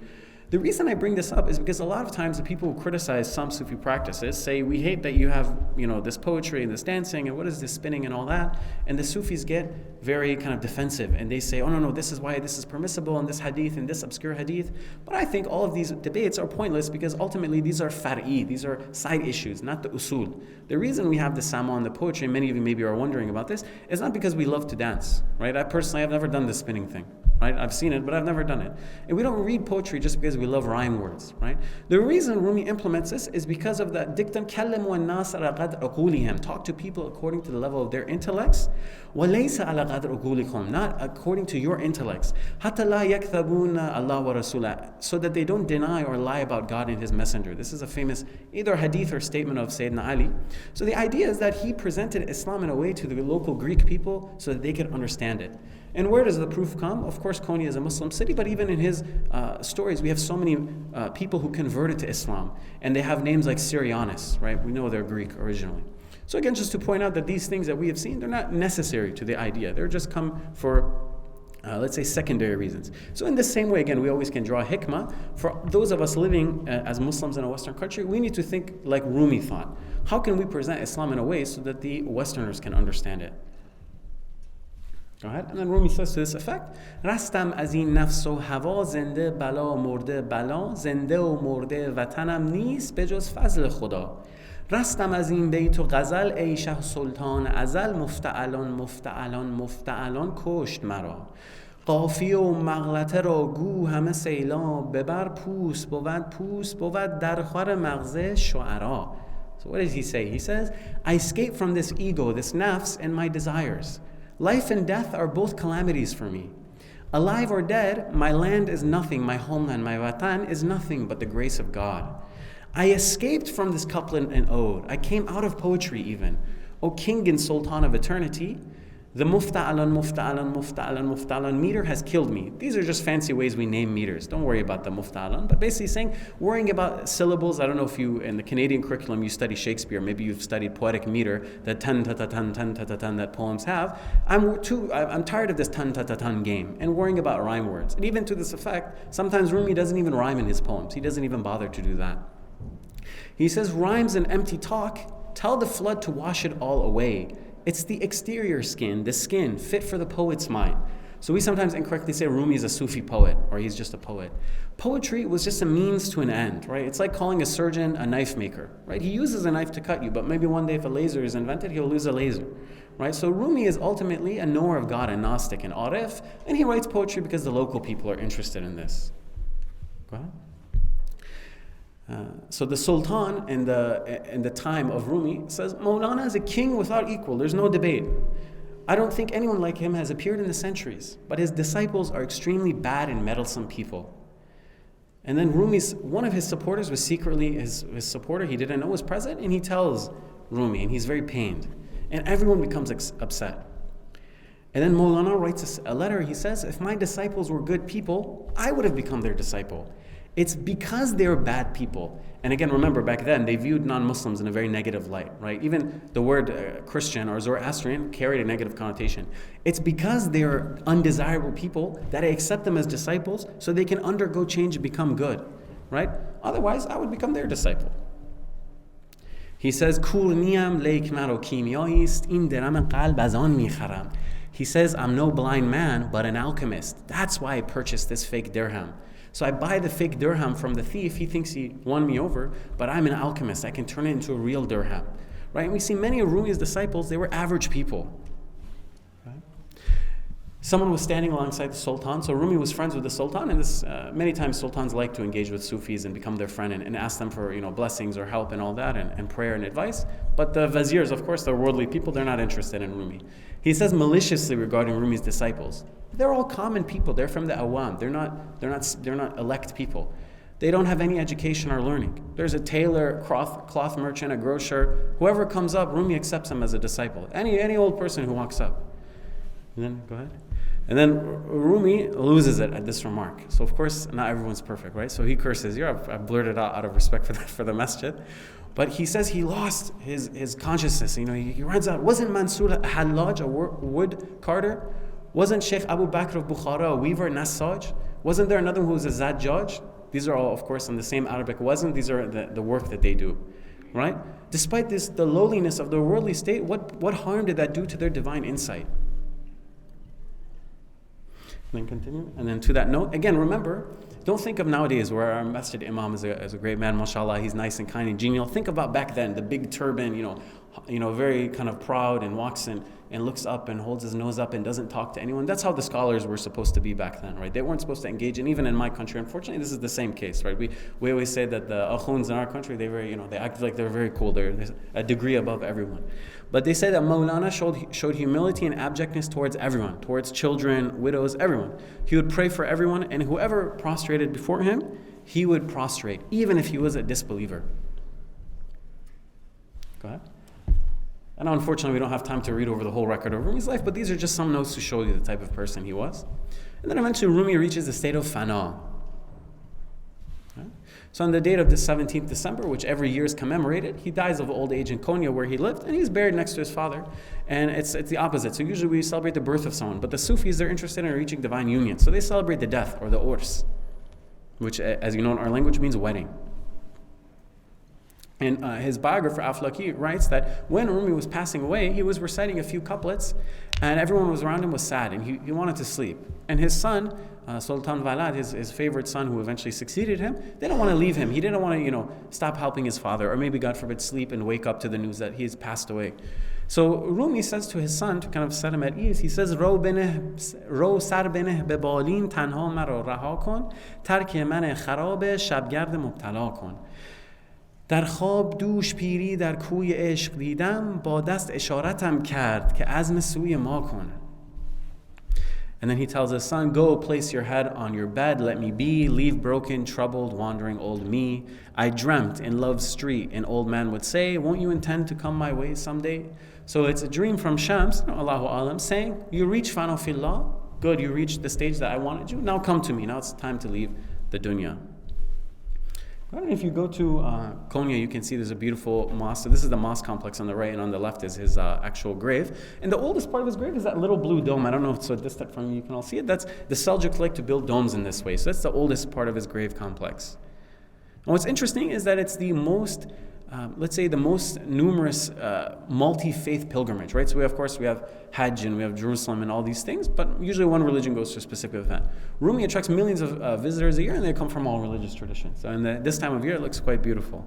The reason I bring this up is because a lot of times the people who criticize some Sufi practices say, we hate that you have, this poetry and this dancing and what is this spinning and all that. And the Sufis get very kind of defensive and they say, oh no, this is why this is permissible and this hadith and this obscure hadith. But I think all of these debates are pointless because ultimately these are far'i, these are side issues, not the usul. The reason we have the sama and the poetry, and many of you maybe are wondering about this, is not because we love to dance, right? I personally have never done the spinning thing. Right? I've seen it, but I've never done it. And we don't read poetry just because we love rhyme words, right? The reason Rumi implements this is because of that dictum, كَلِّمُوا النَّاسَ عَلَى قَدْرِ عُقُولِهِمْ. Talk to people according to the level of their intellects. وَلَيْسَ عَلَى قَدْرِ عُقُولِكُمْ. Not according to your intellects. حَتَّى لَا يَكْذَبُونَ اللَّهَ وَرَسُولَهُ. So that they don't deny or lie about God and His Messenger. This is a famous either hadith or statement of Sayyidina Ali. So the idea is that he presented Islam in a way to the local Greek people so that they could understand it. And where does the proof come? Of course, Konya is a Muslim city, but even in his stories, we have so many people who converted to Islam, and they have names like Syrianus, right? We know they're Greek originally. So again, just to point out that these things that we have seen, they're not necessary to the idea. They're just come for, let's say, secondary reasons. So in the same way, again, we always can draw hikmah. For those of us living as Muslims in a Western country, we need to think like Rumi thought. How can we present Islam in a way so that the Westerners can understand it? Go ahead. And then Rumi says to this effect, رستم از این نفس و هوا زنده بلا مرده بلا زنده و مرده وطنم نیست بجز فضل خدا رستم از این بیت و غزل ای شه سلطان ازل مفتعلان مفتعلان مفتعلان کشت مرا قافیه و مغلطه را گو همه سیلاب ببر پوست بود در خور مغزه شعرا. So what does he say? He says, I escape from this ego, this nafs, and my desires. Life and death are both calamities for me. Alive or dead, my land is nothing, my homeland, my watan is nothing but the grace of God. I escaped from this couplet and ode. I came out of poetry even. O King and Sultan of eternity, the mufta'alan, mufta'alan, mufta'alan, mufta'alan meter has killed me. These are just fancy ways we name meters. Don't worry about the mufta'alan. But basically saying, worrying about syllables. I don't know if you, in the Canadian curriculum, you study Shakespeare. Maybe you've studied poetic meter, the tan ta ta tan that poems have. I'm tired of this tan ta ta tan game and worrying about rhyme words. And even to this effect, sometimes Rumi doesn't even rhyme in his poems. He doesn't even bother to do that. He says, rhymes and empty talk, tell the flood to wash it all away. It's the exterior skin, the skin, fit for the poet's mind. So we sometimes incorrectly say Rumi is a Sufi poet, or he's just a poet. Poetry was just a means to an end, right? It's like calling a surgeon a knife maker, right? He uses a knife to cut you, but maybe one day if a laser is invented, he'll use a laser, right? So Rumi is ultimately a knower of God, a Gnostic, an Arif, and he writes poetry because the local people are interested in this. Go ahead. So the Sultan in the time of Rumi says, Maulana is a king without equal. There's no debate. I don't think anyone like him has appeared in the centuries, but his disciples are extremely bad and meddlesome people. And then one of his supporters was secretly his supporter, he didn't know was present, and he tells Rumi, and he's very pained. And everyone becomes upset. And then Maulana writes a letter, he says, if my disciples were good people, I would have become their disciple. It's because they're bad people. And again, remember, back then, they viewed non-Muslims in a very negative light, right? Even the word Christian or Zoroastrian carried a negative connotation. It's because they're undesirable people that I accept them as disciples so they can undergo change and become good, right? Otherwise, I would become their disciple. He says, Kurniyam leik maro kimiyayist, in deram qalb az an mikharam. He says, I'm no blind man, but an alchemist. That's why I purchased this fake dirham. So I buy the fake dirham from the thief. He thinks he won me over, but I'm an alchemist. I can turn it into a real dirham. Right? And we see many of Rumi's disciples, they were average people. Right? Someone was standing alongside the Sultan. So Rumi was friends with the Sultan, and many times Sultans like to engage with Sufis and become their friend and ask them for blessings or help and all that, and prayer and advice. But the viziers, of course, they're worldly people, they're not interested in Rumi. He says maliciously regarding Rumi's disciples, they're all common people. They're from the awam. They're not elect people. They don't have any education or learning. There's a tailor, cloth merchant, a grocer. Whoever comes up, Rumi accepts him as a disciple. Any old person who walks up. And then, go ahead. And then Rumi loses it at this remark. So of course, not everyone's perfect, right? So he curses here. I blurted out of respect for the masjid. But he says he lost his consciousness. He runs out. Wasn't Mansur Hallaj a wood carter? Wasn't Sheikh Abu Bakr of Bukhara a weaver, Nassaj? Wasn't there another who was a Zajjaj? These are all, of course, in the same Arabic wazn. These are the work that they do, right? Despite the lowliness of their worldly state, what harm did that do to their divine insight? And then continue. And then to that note, again, remember, don't think of nowadays where our masjid imam is a great man, mashallah, he's nice and kind and genial. Think about back then, the big turban, very kind of proud, and walks in and looks up and holds his nose up and doesn't talk to anyone. That's how the scholars were supposed to be back then, right? They weren't supposed to engage, and even in my country, unfortunately, this is the same case, right? We always say that the akhuns in our country, they act like they're very cool. They're a degree above everyone. But they say that Maulana showed humility and abjectness towards everyone, towards children, widows, everyone. He would pray for everyone, and whoever prostrated before him, he would prostrate, even if he was a disbeliever. Go ahead. And unfortunately, we don't have time to read over the whole record of Rumi's life, but these are just some notes to show you the type of person he was. And then eventually Rumi reaches the state of fana. Right? So on the date of the 17th December, which every year is commemorated, he dies of old age in Konya where he lived, and he's buried next to his father. And it's the opposite. So usually we celebrate the birth of someone, but the Sufis, they're interested in reaching divine union. So they celebrate the death, or the urs, which, as you know in our language, means wedding. And his biographer, Aflaki, writes that when Rumi was passing away, he was reciting a few couplets, and everyone was around him was sad, and he wanted to sleep. And his son, Sultan Valad, his favorite son who eventually succeeded him, they didn't want to leave him. He didn't want to, stop helping his father, or maybe, God forbid, sleep and wake up to the news that he has passed away. So Rumi says to his son, to kind of set him at ease, he says, Ro sar beneh be balin tanha maro raha kon, tark man kharabe shabgard mubtala kon. در خواب دوش پیری در کوی عشق دیدم با دست اشارتم کرد که عزم سوی ما کن. And then he tells his son, go place your head on your bed, let me be, leave broken, troubled, wandering old me. I dreamt in love's street, an old man would say, won't you intend to come my way someday? So it's a dream from Shams, Allahu Alam, saying, you reach Fana Fillah, good, you reached the stage that I wanted you, now come to me, now it's time to leave the dunya. And if you go to Konya, you can see there's a beautiful mosque. So this is the mosque complex on the right, and on the left is his actual grave. And the oldest part of his grave is that little blue dome. I don't know if it's so distant from you can all see it. That's the Seljuk like to build domes in this way. So that's the oldest part of his grave complex. And what's interesting is that it's the most, the most numerous multi-faith pilgrimage, right? So we have Hajj and we have Jerusalem and all these things, but usually one religion goes to a specific event. Rumi attracts millions of visitors a year, and they come from all religious traditions. So in this time of year, it looks quite beautiful.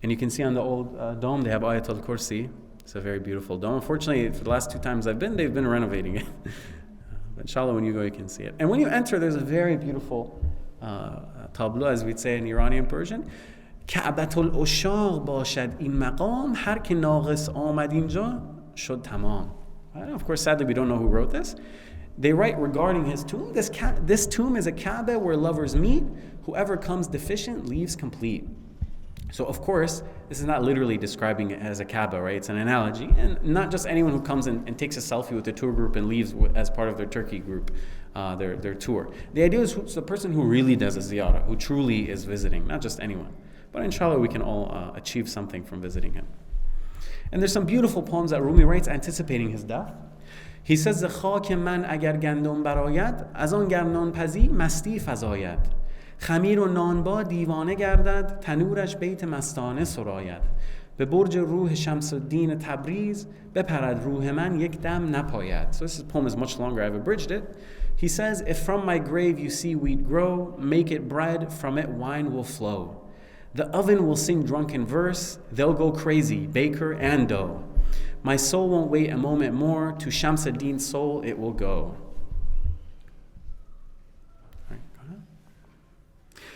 And you can see on the old dome, they have Ayatul Kursi. It's a very beautiful dome. Unfortunately, for the last 2 times I've been, they've been renovating it. But inshallah, when you go, you can see it. And when you enter, there's a very beautiful tableau, as we'd say in Iranian Persian. كعبة العشاق باشد این مقام هر که ناقص آمد اینجا شد تمام. Of course, sadly, we don't know who wrote this. They write regarding his tomb, this tomb is a Kaaba where lovers meet. Whoever comes deficient leaves complete. So of course, this is not literally describing it as a Kaaba, right? It's an analogy. And not just anyone who comes in and takes a selfie with the tour group and leaves as part of their Turkey group, their tour. The idea is it's the person who really does a ziyarah, who truly is visiting, not just anyone. But inshallah, we can all achieve something from visiting him. And there's some beautiful poems that Rumi writes anticipating his death. He says, خاک من اگر گندم برآید از آن گردان پزی مستی فزاید خمیر و نانبا دیوانه گردد تنورش بیت مستانه سراید به برج روح شمس الدین تبریز بپرد روح من یک دم نپاید. So this poem is much longer, I've abridged it. He says, if from my grave you see wheat grow, make it bread, from it wine will flow. The oven will sing drunken verse, they'll go crazy, baker and dough. My soul won't wait a moment more, to Shams ad-Din's soul it will go.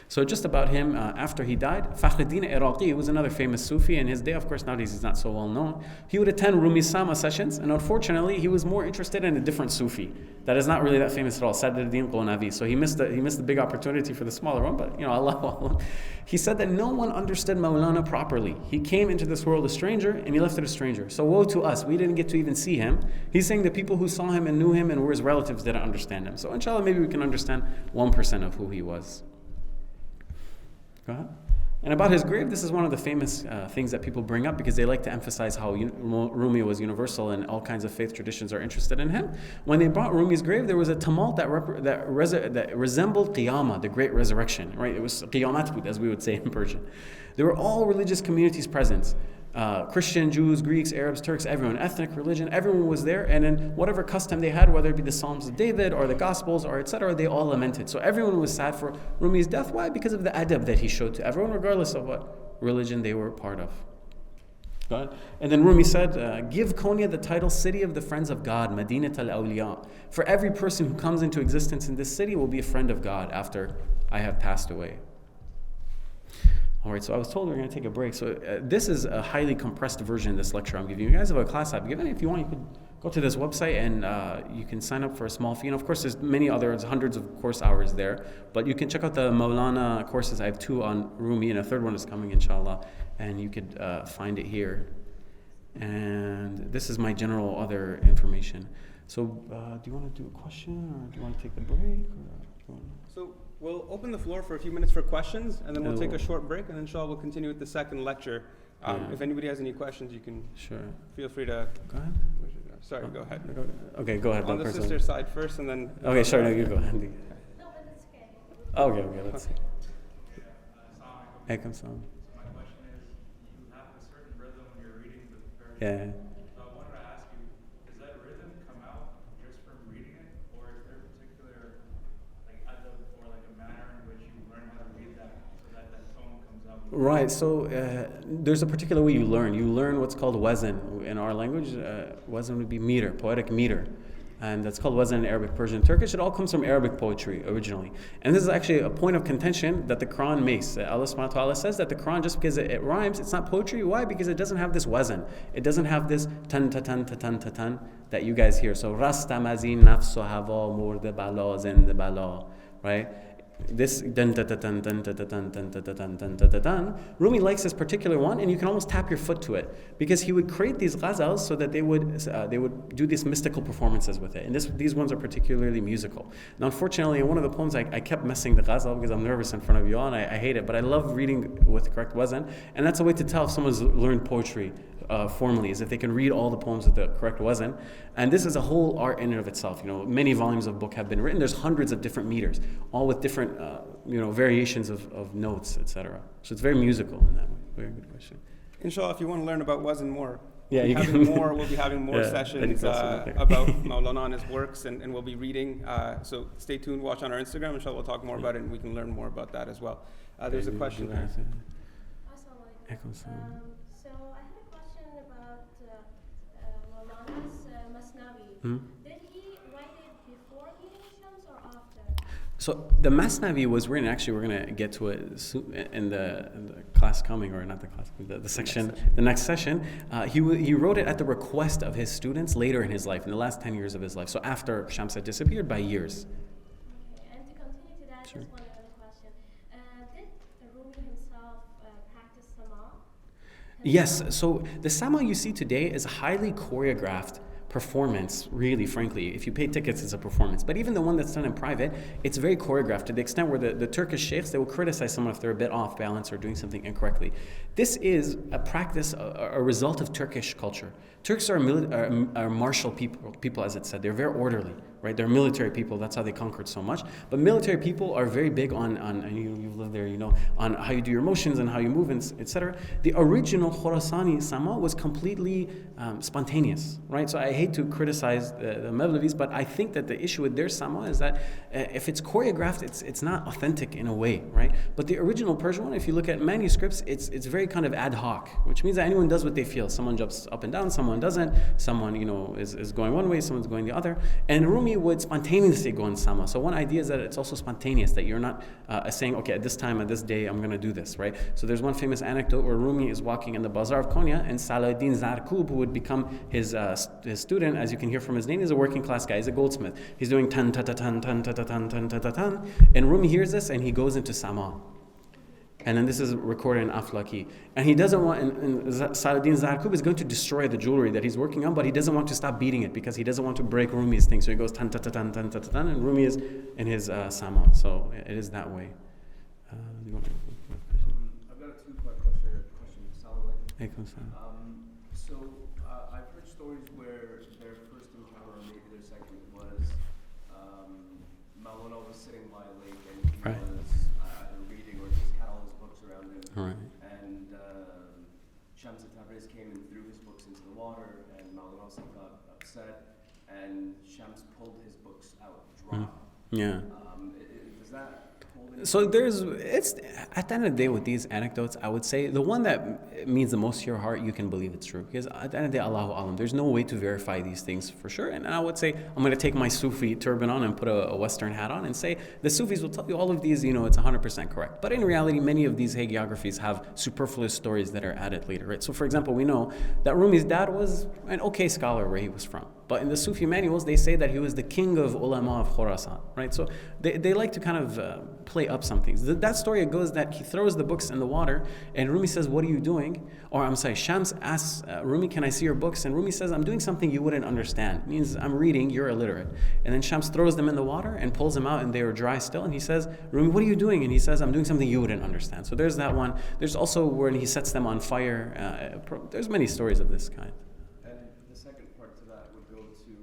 So just about him, after he died, Fakhruddin Iraqi, who was another famous Sufi in his day, of course nowadays he's not so well known, he would attend Rumi's Sama sessions, and unfortunately he was more interested in a different Sufi that is not really that famous at all, Sadruddin Qawnavi. So he missed the big opportunity for the smaller one, but Allah. He said that no one understood Maulana properly. He came into this world a stranger, and he left it a stranger. So woe to us, we didn't get to even see him. He's saying the people who saw him and knew him and were his relatives didn't understand him. So inshallah, maybe we can understand 1% of who he was. Go ahead. And about his grave, this is one of the famous things that people bring up because they like to emphasize how Rumi was universal and all kinds of faith traditions are interested in him. When they brought Rumi's grave, there was a tumult that resembled Qiyamah, the great resurrection. Right? It was Qiyamat, as we would say in Persian. There were all religious communities present. Christian, Jews, Greeks, Arabs, Turks, everyone, ethnic, religion, everyone was there, and in whatever custom they had, whether it be the Psalms of David or the Gospels or etc., they all lamented. So everyone was sad for Rumi's death. Why? Because of the adab that he showed to everyone, regardless of what religion they were part of. And then Rumi said, give Konya the title City of the Friends of God, Madinat al-Awliya. For every person who comes into existence in this city will be a friend of God after I have passed away. All right, so I was told we were going to take a break. So this is a highly compressed version of this lecture I'm giving you. You guys have a class I've given. If you want, you could go to this website and you can sign up for a small fee. And of course, there's many others, hundreds of course hours there. But you can check out the Maulana courses. I have 2 on Rumi, and a 3rd one is coming, inshallah. And you could find it here. And this is my general other information. So do you want to do a question, or do you want to take the break? So we'll open the floor for a few minutes for questions, and then we'll take a short break, and inshallah we'll continue with the second lecture. If anybody has any questions, you can feel free to go ahead. Sorry, go ahead. Okay, go ahead. On the sister side first, and then. Okay, sure. No, you go ahead. No, but it's okay. Okay, let's see. Hey, come on. My question is, you have a certain rhythm when you're reading the prayer. Yeah. So I wanted to ask you, does that rhythm come out just from reading it, or is there a particular adab or a manner in which you learn how to read that so that tone comes out? Right. So there's a particular way you learn. You learn what's called wazn in our language. Wazn would be meter, poetic meter. And that's called wazn in Arabic, Persian, Turkish. It all comes from Arabic poetry originally. And this is actually a point of contention that the Quran makes. Allah subhanahu wa ta'ala says that the Quran, just because it rhymes, it's not poetry. Why? Because it doesn't have this wazn. It doesn't have this tan ta tan ta tan ta tan that you guys hear. So rastam azin nafs wa hava murde bala zend bala, right? This dun ta ta tan dun ta ta tan dun ta ta tan dun ta ta tan. Rumi likes this particular one, and you can almost tap your foot to it because he would create these ghazals so that they would do these mystical performances with it. And these ones are particularly musical. Now, unfortunately, in one of the poems, I kept messing the ghazal because I'm nervous in front of you all, and I hate it. But I love reading with correct wazn, and that's a way to tell if someone's learned poetry formally, is if they can read all the poems with the correct wazn. And this is a whole art in and of itself. You know, many volumes of book have been written. There's hundreds of different meters, all with different variations of notes, etc. So it's very musical in that way. Very good question. Inshallah, if you want to learn about wazn more, we'll be having more sessions about Maulana and his works, and we'll be reading. So stay tuned, watch on our Instagram. Inshallah, we'll talk more about it, and we can learn more about that as well. There's a question here. So I had a question about Maulana's Masnavi. Did he write it before meeting Shams or after? So the Masnavi was written, actually we're going to get to it in the class coming, or not the class, the section, the next session. He wrote it at the request of his students later in his life, in the last 10 years of his life. So after Shams had disappeared by years. Okay. And to continue to that, Sure. just one other question. Did Rumi himself practice Sama? Yes, so the Sama you see today is a highly choreographed performance, really, frankly. If you pay tickets, it's a performance. But even the one that's done in private, it's very choreographed to the extent where the Turkish sheikhs, they will criticize someone if they're a bit off balance or doing something incorrectly. This is a practice, a result of Turkish culture. Turks are martial people, as it said. They're very orderly, right? They're military people. That's how they conquered so much. But military people are very big on and you've lived there, you know, on how you do your motions and how you move, etc. The original Khorasani Sama was completely spontaneous, right? So I hate to criticize the Mevlevis, but I think that the issue with their Sama is that if it's choreographed, it's not authentic in a way, right? But the original Persian one, if you look at manuscripts, it's very kind of ad hoc, which means that anyone does what they feel. Someone jumps up and down, someone doesn't, someone, you know, is going one way, someone's going the other. And Rumi would spontaneously go in Sama. So one idea is that it's also spontaneous, that you're not saying, okay, at this time, at this day, I'm going to do this, right? So there's one famous anecdote where Rumi is walking in the bazaar of Konya, and Salahuddin Zarkub, who would become his student, as you can hear from his name, is a working class guy, he's a goldsmith. He's doing tan ta ta tan tan ta ta tan tan ta ta tan, and Rumi hears this and he goes into Sama. And then this is recorded in Aflaki. And he doesn't want, and Salahuddin Zarkub is going to destroy the jewelry that he's working on, but he doesn't want to stop beating it because he doesn't want to break Rumi's thing. So he goes tan ta ta tan tan ta ta tan, and Rumi is in his Sama. So it is that way. You want to I've got a two-part question. Assalamu alaikum. So I've heard stories where their first encounter, or maybe their second, was Maulana was sitting by a lake and he Right. was either reading or just had all his books around him. Right. And Shams Tabriz came and threw his books into the water, and Maulana got upset, and Shams pulled his books out dry. Yeah. Does that hold any? So it's at the end of the day with these anecdotes, I would say the one that means the most to your heart, you can believe it's true. Because at the end of the day, Allahu Alam, there's no way to verify these things for sure. And I would say, I'm going to take my Sufi turban on and put a Western hat on and say, the Sufis will tell you all of these, you know, it's 100% correct. But in reality, many of these hagiographies have superfluous stories that are added later, right? So for example, we know that Rumi's dad was an okay scholar where he was from. But in the Sufi manuals, they say that he was the king of ulama of Khorasan, right? So they like to kind of play up some things. That story goes that he throws the books in the water, and Rumi says, what are you doing? Or I'm sorry, Shams asks Rumi, can I see your books? And Rumi says, I'm doing something you wouldn't understand. It means I'm reading, you're illiterate. And then Shams throws them in the water and pulls them out, and they are dry still. And he says, Rumi, what are you doing? And he says, I'm doing something you wouldn't understand. So there's that one. There's also when he sets them on fire. There's many stories of this kind. And the second part to that would go to,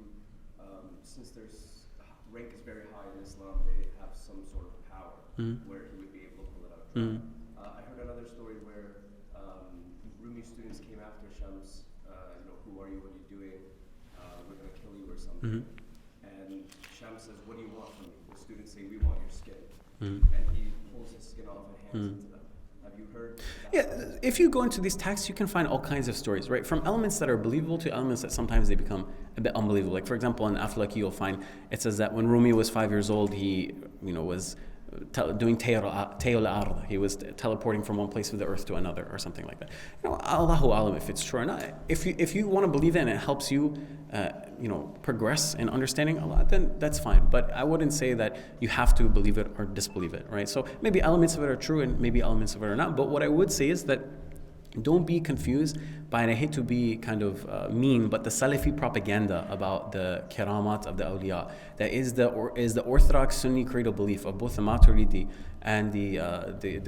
since there's rank is very high in Islam, they have some sort of power where he would be able to pull it out. I heard another story where Rumi students came after Shams, who are you, what are you doing? We're going to kill you or something. And Shams says, what do you want from me? The students say, we want your skin. And he pulls his skin off and hands it to them. Have you heard that? Yeah, if you go into these texts, you can find all kinds of stories, right? From elements that are believable to elements that sometimes they become a bit unbelievable. Like, for example, in Aflaki, you'll find it says that when Rumi was 5 years old, he, was doing tayul ard. He was teleporting from one place of the earth to another, or something like that. Allahu alam if it's true or not. If you want to believe it and it helps you, progress in understanding Allah, then that's fine. But I wouldn't say that you have to believe it or disbelieve it, right? So maybe elements of it are true and maybe elements of it are not. But what I would say is that don't be confused by, and I hate to be kind of mean, but the Salafi propaganda about the karamat of the awliya, that is the orthodox Sunni credo belief of both the Maturidi and the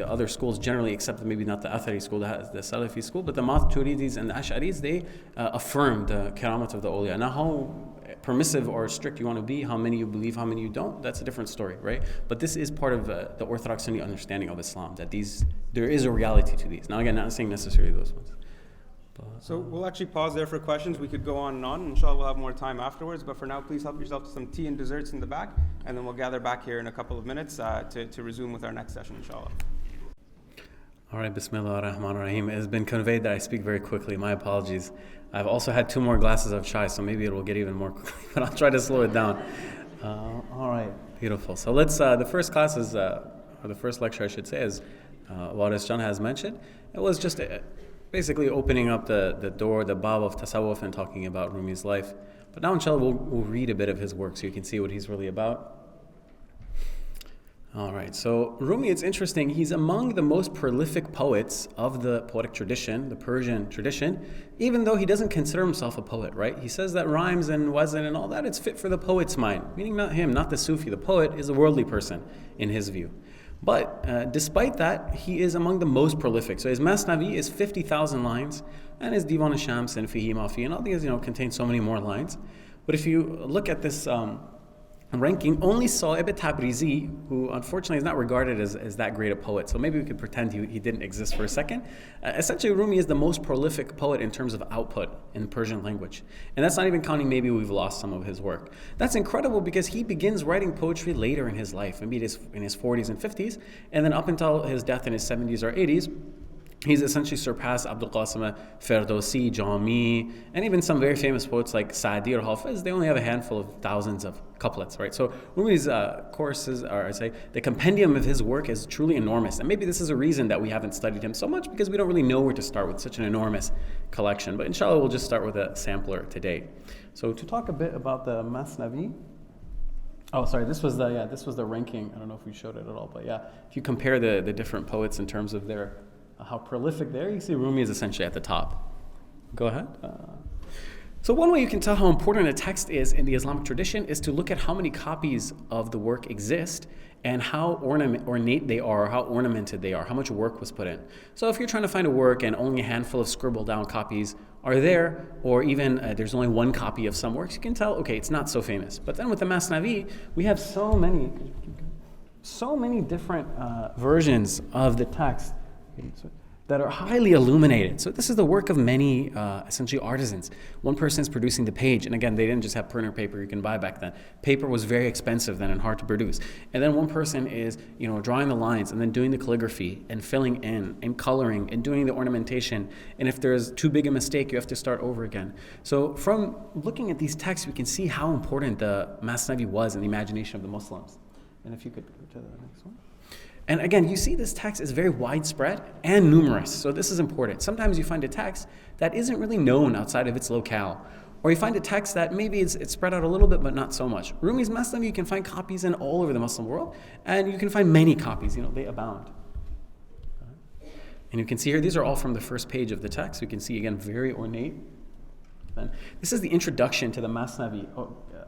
other schools generally, except maybe not the Athari school, the Salafi school, but the Maturidis and the Ash'aris, they affirm the karamat of the awliya. Now, how permissive or strict you want to be, how many you believe, how many you don't, that's a different story, right? But this is part of the Orthodox Sunni understanding of Islam, that there is a reality to these. Now again, not saying necessarily those ones. So we'll actually pause there for questions. We could go on and on. Inshallah, we'll have more time afterwards. But for now, please help yourself to some tea and desserts in the back, and then we'll gather back here in a couple of minutes to resume with our next session, inshallah. All right, Bismillah ar-Rahman ar-Rahim. It has been conveyed that I speak very quickly. My apologies. I've also had 2 more glasses of chai, so maybe it will get even more quickly, but I'll try to slow it down. All right. Beautiful. So let's, the first class is, or the first lecture I should say, is what as John has mentioned. It was just basically opening up the door, the bab of tasawwuf and talking about Rumi's life. But now inshallah we'll read a bit of his work so you can see what he's really about. All right, so Rumi, it's interesting, he's among the most prolific poets of the poetic tradition, the Persian tradition, even though he doesn't consider himself a poet, right? He says that rhymes and wazn and all that, it's fit for the poet's mind, meaning not him, not the Sufi. The poet is a worldly person in his view. But despite that, he is among the most prolific. So his Masnavi is 50,000 lines, and his Divan al-Shams and Fihi Mafi, and all these, contain so many more lines. But if you look at this ranking, only Sa'ib Tabrizi, who unfortunately is not regarded as that great a poet, so maybe we could pretend he didn't exist for a second. Essentially, Rumi is the most prolific poet in terms of output in the Persian language. And that's not even counting maybe we've lost some of his work. That's incredible because he begins writing poetry later in his life, maybe in his 40s and 50s, and then up until his death in his 70s or 80s, he's essentially surpassed Abdul Qasim Ferdowsi, Jami, and even some very famous poets like Sa'di or Hafiz. They only have a handful of thousands of couplets, right? So Rumi's courses, or I say, the compendium of his work is truly enormous. And maybe this is a reason that we haven't studied him so much, because we don't really know where to start with such an enormous collection. But inshallah, we'll just start with a sampler today. So to talk a bit about the Masnavi, oh, sorry, this was the ranking. I don't know if we showed it at all, but yeah, if you compare the different poets in terms of their how prolific they are, you see Rumi is essentially at the top. Go ahead. So one way you can tell how important a text is in the Islamic tradition is to look at how many copies of the work exist and how ornate they are, how ornamented they are, how much work was put in. So if you're trying to find a work and only a handful of scribbled down copies are there, or even there's only one copy of some works, you can tell, okay, it's not so famous. But then with the Masnavi, we have so many different versions of the text that are highly illuminated. So this is the work of many essentially artisans. One person is producing the page, and again, they didn't just have printer paper you can buy back then. Paper was very expensive then and hard to produce. And then one person is drawing the lines and then doing the calligraphy and filling in and coloring and doing the ornamentation. And if there's too big a mistake, you have to start over again. So from looking at these texts, we can see how important the Masnavi was in the imagination of the Muslims. And if you could go to the next one. And again, you see this text is very widespread and numerous. So this is important. Sometimes you find a text that isn't really known outside of its locale. Or you find a text that maybe it's spread out a little bit, but not so much. Rumi's Masnavi, you can find copies in all over the Muslim world. And you can find many copies, they abound. And you can see here, these are all from the first page of the text. You can see, again, very ornate. This is the introduction to the Masnavi.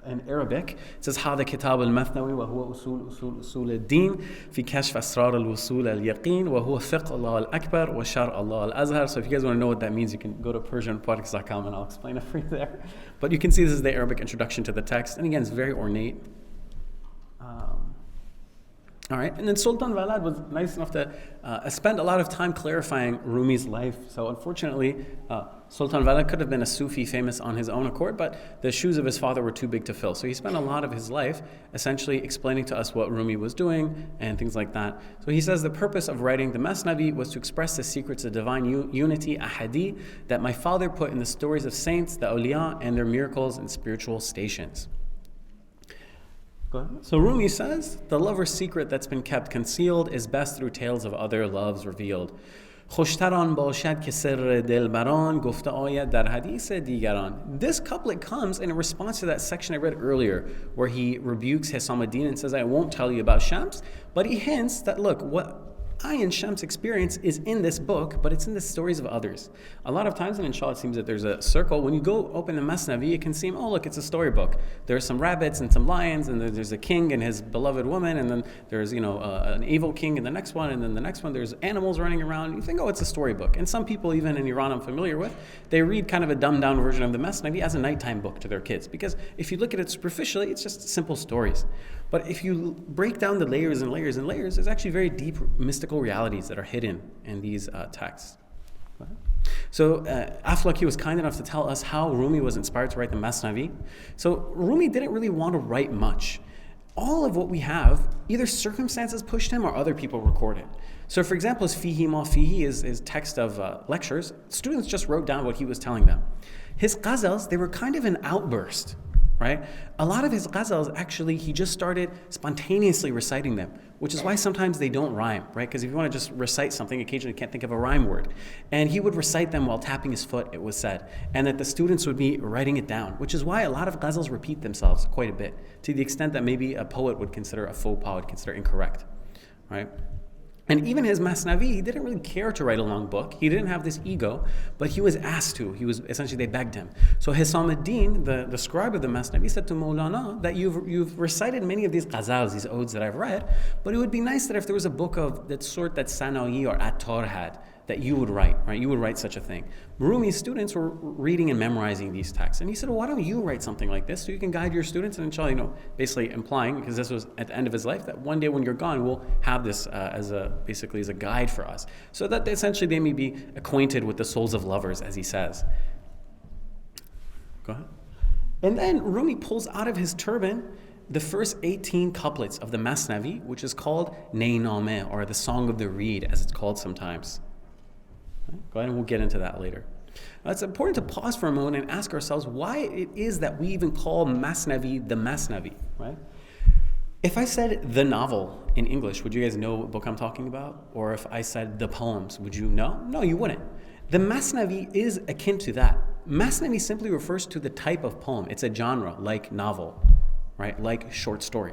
In Arabic, it says هذا كتاب المثنوي وهو أصول الدين في كشف أسرار الوصول اليقين وهو فقه الله الأكبر وشرع الله الأزهر. So if you guys want to know what that means, you can go to PersianPoetics.com and I'll explain it for you there. But you can see this is the Arabic introduction to the text, and again, it's very ornate. All right, and then Sultan Valad was nice enough to spend a lot of time clarifying Rumi's life. So unfortunately, Sultan Valad could have been a Sufi famous on his own accord, but the shoes of his father were too big to fill. So he spent a lot of his life essentially explaining to us what Rumi was doing and things like that. So he says the purpose of writing the Masnavi was to express the secrets of divine unity, ahadi, that my father put in the stories of saints, the awliya, and their miracles and spiritual stations. So Rumi says, the lover's secret that's been kept concealed is best through tales of other loves revealed. خوشتران باشد که سر دلبران گفته آید در حدیث دیگران. This couplet comes in response to that section I read earlier where he rebukes Hisham ad-Din and says, I won't tell you about Shams, but he hints that, look, what I and Shams experience is in this book, but it's in the stories of others. A lot of times, and inshallah it seems that there's a circle. When you go open the Masnavi, it can seem, oh look, it's a storybook. There's some rabbits and some lions, and there's a king and his beloved woman, and then there's an evil king in the next one, and then the next one there's animals running around. You think, oh, it's a storybook. And some people, even in Iran I'm familiar with, they read kind of a dumbed down version of the Masnavi as a nighttime book to their kids. Because if you look at it superficially, it's just simple stories. But if you break down the layers and layers and layers, there's actually very deep mystical realities that are hidden in these texts. So Aflaki was kind enough to tell us how Rumi was inspired to write the Masnavi. So Rumi didn't really want to write much. All of what we have, either circumstances pushed him or other people recorded. So for example, his Fihi Ma Fihi, his text of lectures, students just wrote down what he was telling them. His ghazals, they were kind of an outburst right? A lot of his ghazals, actually, he just started spontaneously reciting them, which is why sometimes they don't rhyme, right? Because if you want to just recite something, occasionally you can't think of a rhyme word. And he would recite them while tapping his foot, it was said, and that the students would be writing it down, which is why a lot of ghazals repeat themselves quite a bit, to the extent that maybe a poet would consider, a faux pas would consider incorrect, right? And even his Masnavi, he didn't really care to write a long book. He didn't have this ego, but he was asked to. He was essentially, they begged him. So Hisam ad-Din, the scribe of the Masnavi, said to Maulana that you've recited many of these ghazals, these odes that I've read, but it would be nice that if there was a book of that sort that Sana'i or Attar had, that you would write, right? You would write such a thing. Rumi's students were reading and memorizing these texts. And he said, well, why don't you write something like this so you can guide your students? And inshallah, basically implying, because this was at the end of his life, that one day when you're gone, we'll have this as a guide for us. So that essentially they may be acquainted with the souls of lovers, as he says. Go ahead. And then Rumi pulls out of his turban the first 18 couplets of the Masnavi, which is called Naynameh, or the Song of the Reed, as it's called sometimes. Go ahead and we'll get into that later. Now, it's important to pause for a moment and ask ourselves why it is that we even call Masnavi the Masnavi, right? If I said the novel in English, would you guys know what book I'm talking about? Or if I said the poems, would you know? No, you wouldn't. The Masnavi is akin to that. Masnavi simply refers to the type of poem. It's a genre, like novel, right? Like short story.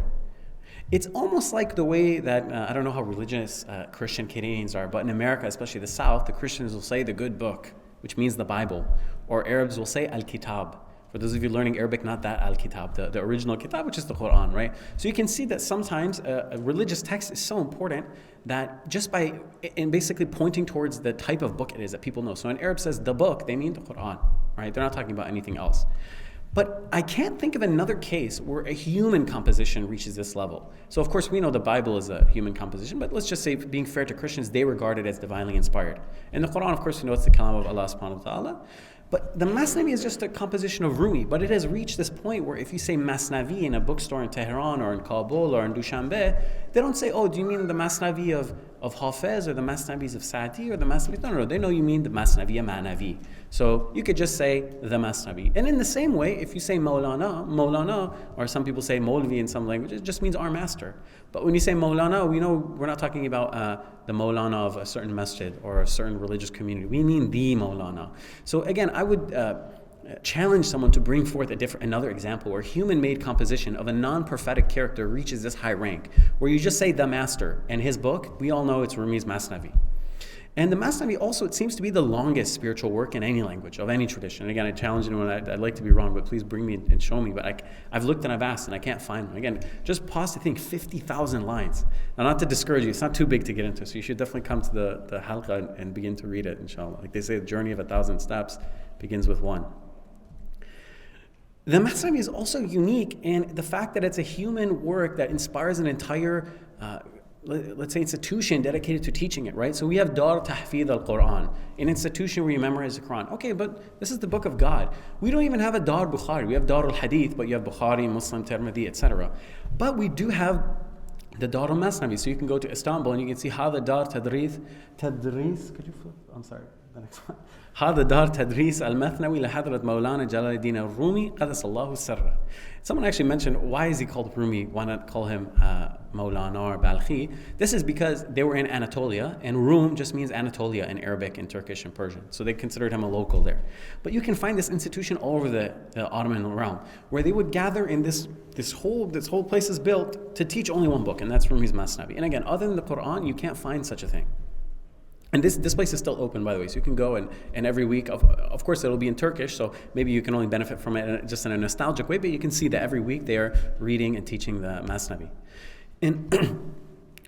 It's almost like the way that, I don't know how religious Christian Canadians are, but in America, especially the South, the Christians will say the good book, which means the Bible, or Arabs will say al-Kitab. For those of you learning Arabic, not that al-Kitab, the original Kitab, which is the Quran, right? So you can see that sometimes a religious text is so important that just by, and basically pointing towards the type of book it is that people know. So when Arab says the book, they mean the Quran, right? They're not talking about anything else. But I can't think of another case where a human composition reaches this level. So of course we know the Bible is a human composition, but let's just say, being fair to Christians, they regard it as divinely inspired. In the Quran, of course, we know it's the kalam of Allah subhanahu wa ta'ala. But the Masnavi is just a composition of Rumi, but it has reached this point where if you say Masnavi in a bookstore in Tehran or in Kabul or in Dushanbe, they don't say, oh, do you mean the Masnavi of Hafez or the Masnavis of Sa'di or the Masnavi? No, they know you mean the Masnavi Ma'navi. So you could just say the Masnavi. And in the same way, if you say Maulana, or some people say Maulvi in some languages, it just means our master. But when you say Maulana, we know we're not talking about the Maulana of a certain masjid or a certain religious community. We mean the Maulana. So again, I would challenge someone to bring forth another example where human-made composition of a non-prophetic character reaches this high rank, where you just say the master, and his book, we all know it's Rumi's Masnavi. And the Masnavi also, it seems to be the longest spiritual work in any language, of any tradition. And again, I challenge anyone, I'd like to be wrong, but please bring me and show me. But I've looked and I've asked and I can't find one. Again, just pause to think, 50,000 lines. Now, not to discourage you, it's not too big to get into, so you should definitely come to the halqa and begin to read it, inshallah. Like they say, the journey of 1,000 steps begins with one. The Masnavi is also unique in the fact that it's a human work that inspires an entire let's say institution dedicated to teaching it, right? So we have Dar Tahfidh al-Quran, an institution where you memorize the Quran. Okay, but this is the book of God. We don't even have a Dar Bukhari. We have Dar al-Hadith, but you have Bukhari, Muslim, Tirmidhi, etc. But we do have the Dar al-Masnavi. So you can go to Istanbul and you can see how the Dar Tadris, could you flip? I'm sorry, the next one. هذا دار تدريس المثنوي لحضرة مولانا جلال الدين الرومي قدس الله سره. Someone actually mentioned, why is he called Rumi? Why not call him Maulana or Balkhi? This is because they were in Anatolia, and Rum just means Anatolia in Arabic and Turkish and Persian. So they considered him a local there. But you can find this institution all over the Ottoman realm, where they would gather in this whole place is built to teach only one book, and that's Rumi's Masnavi. And again, other than the Quran, you can't find such a thing. And this place is still open, by the way, so you can go and every week, of course it'll be in Turkish, so maybe you can only benefit from it just in a nostalgic way, but you can see that every week they are reading and teaching the Masnavi. And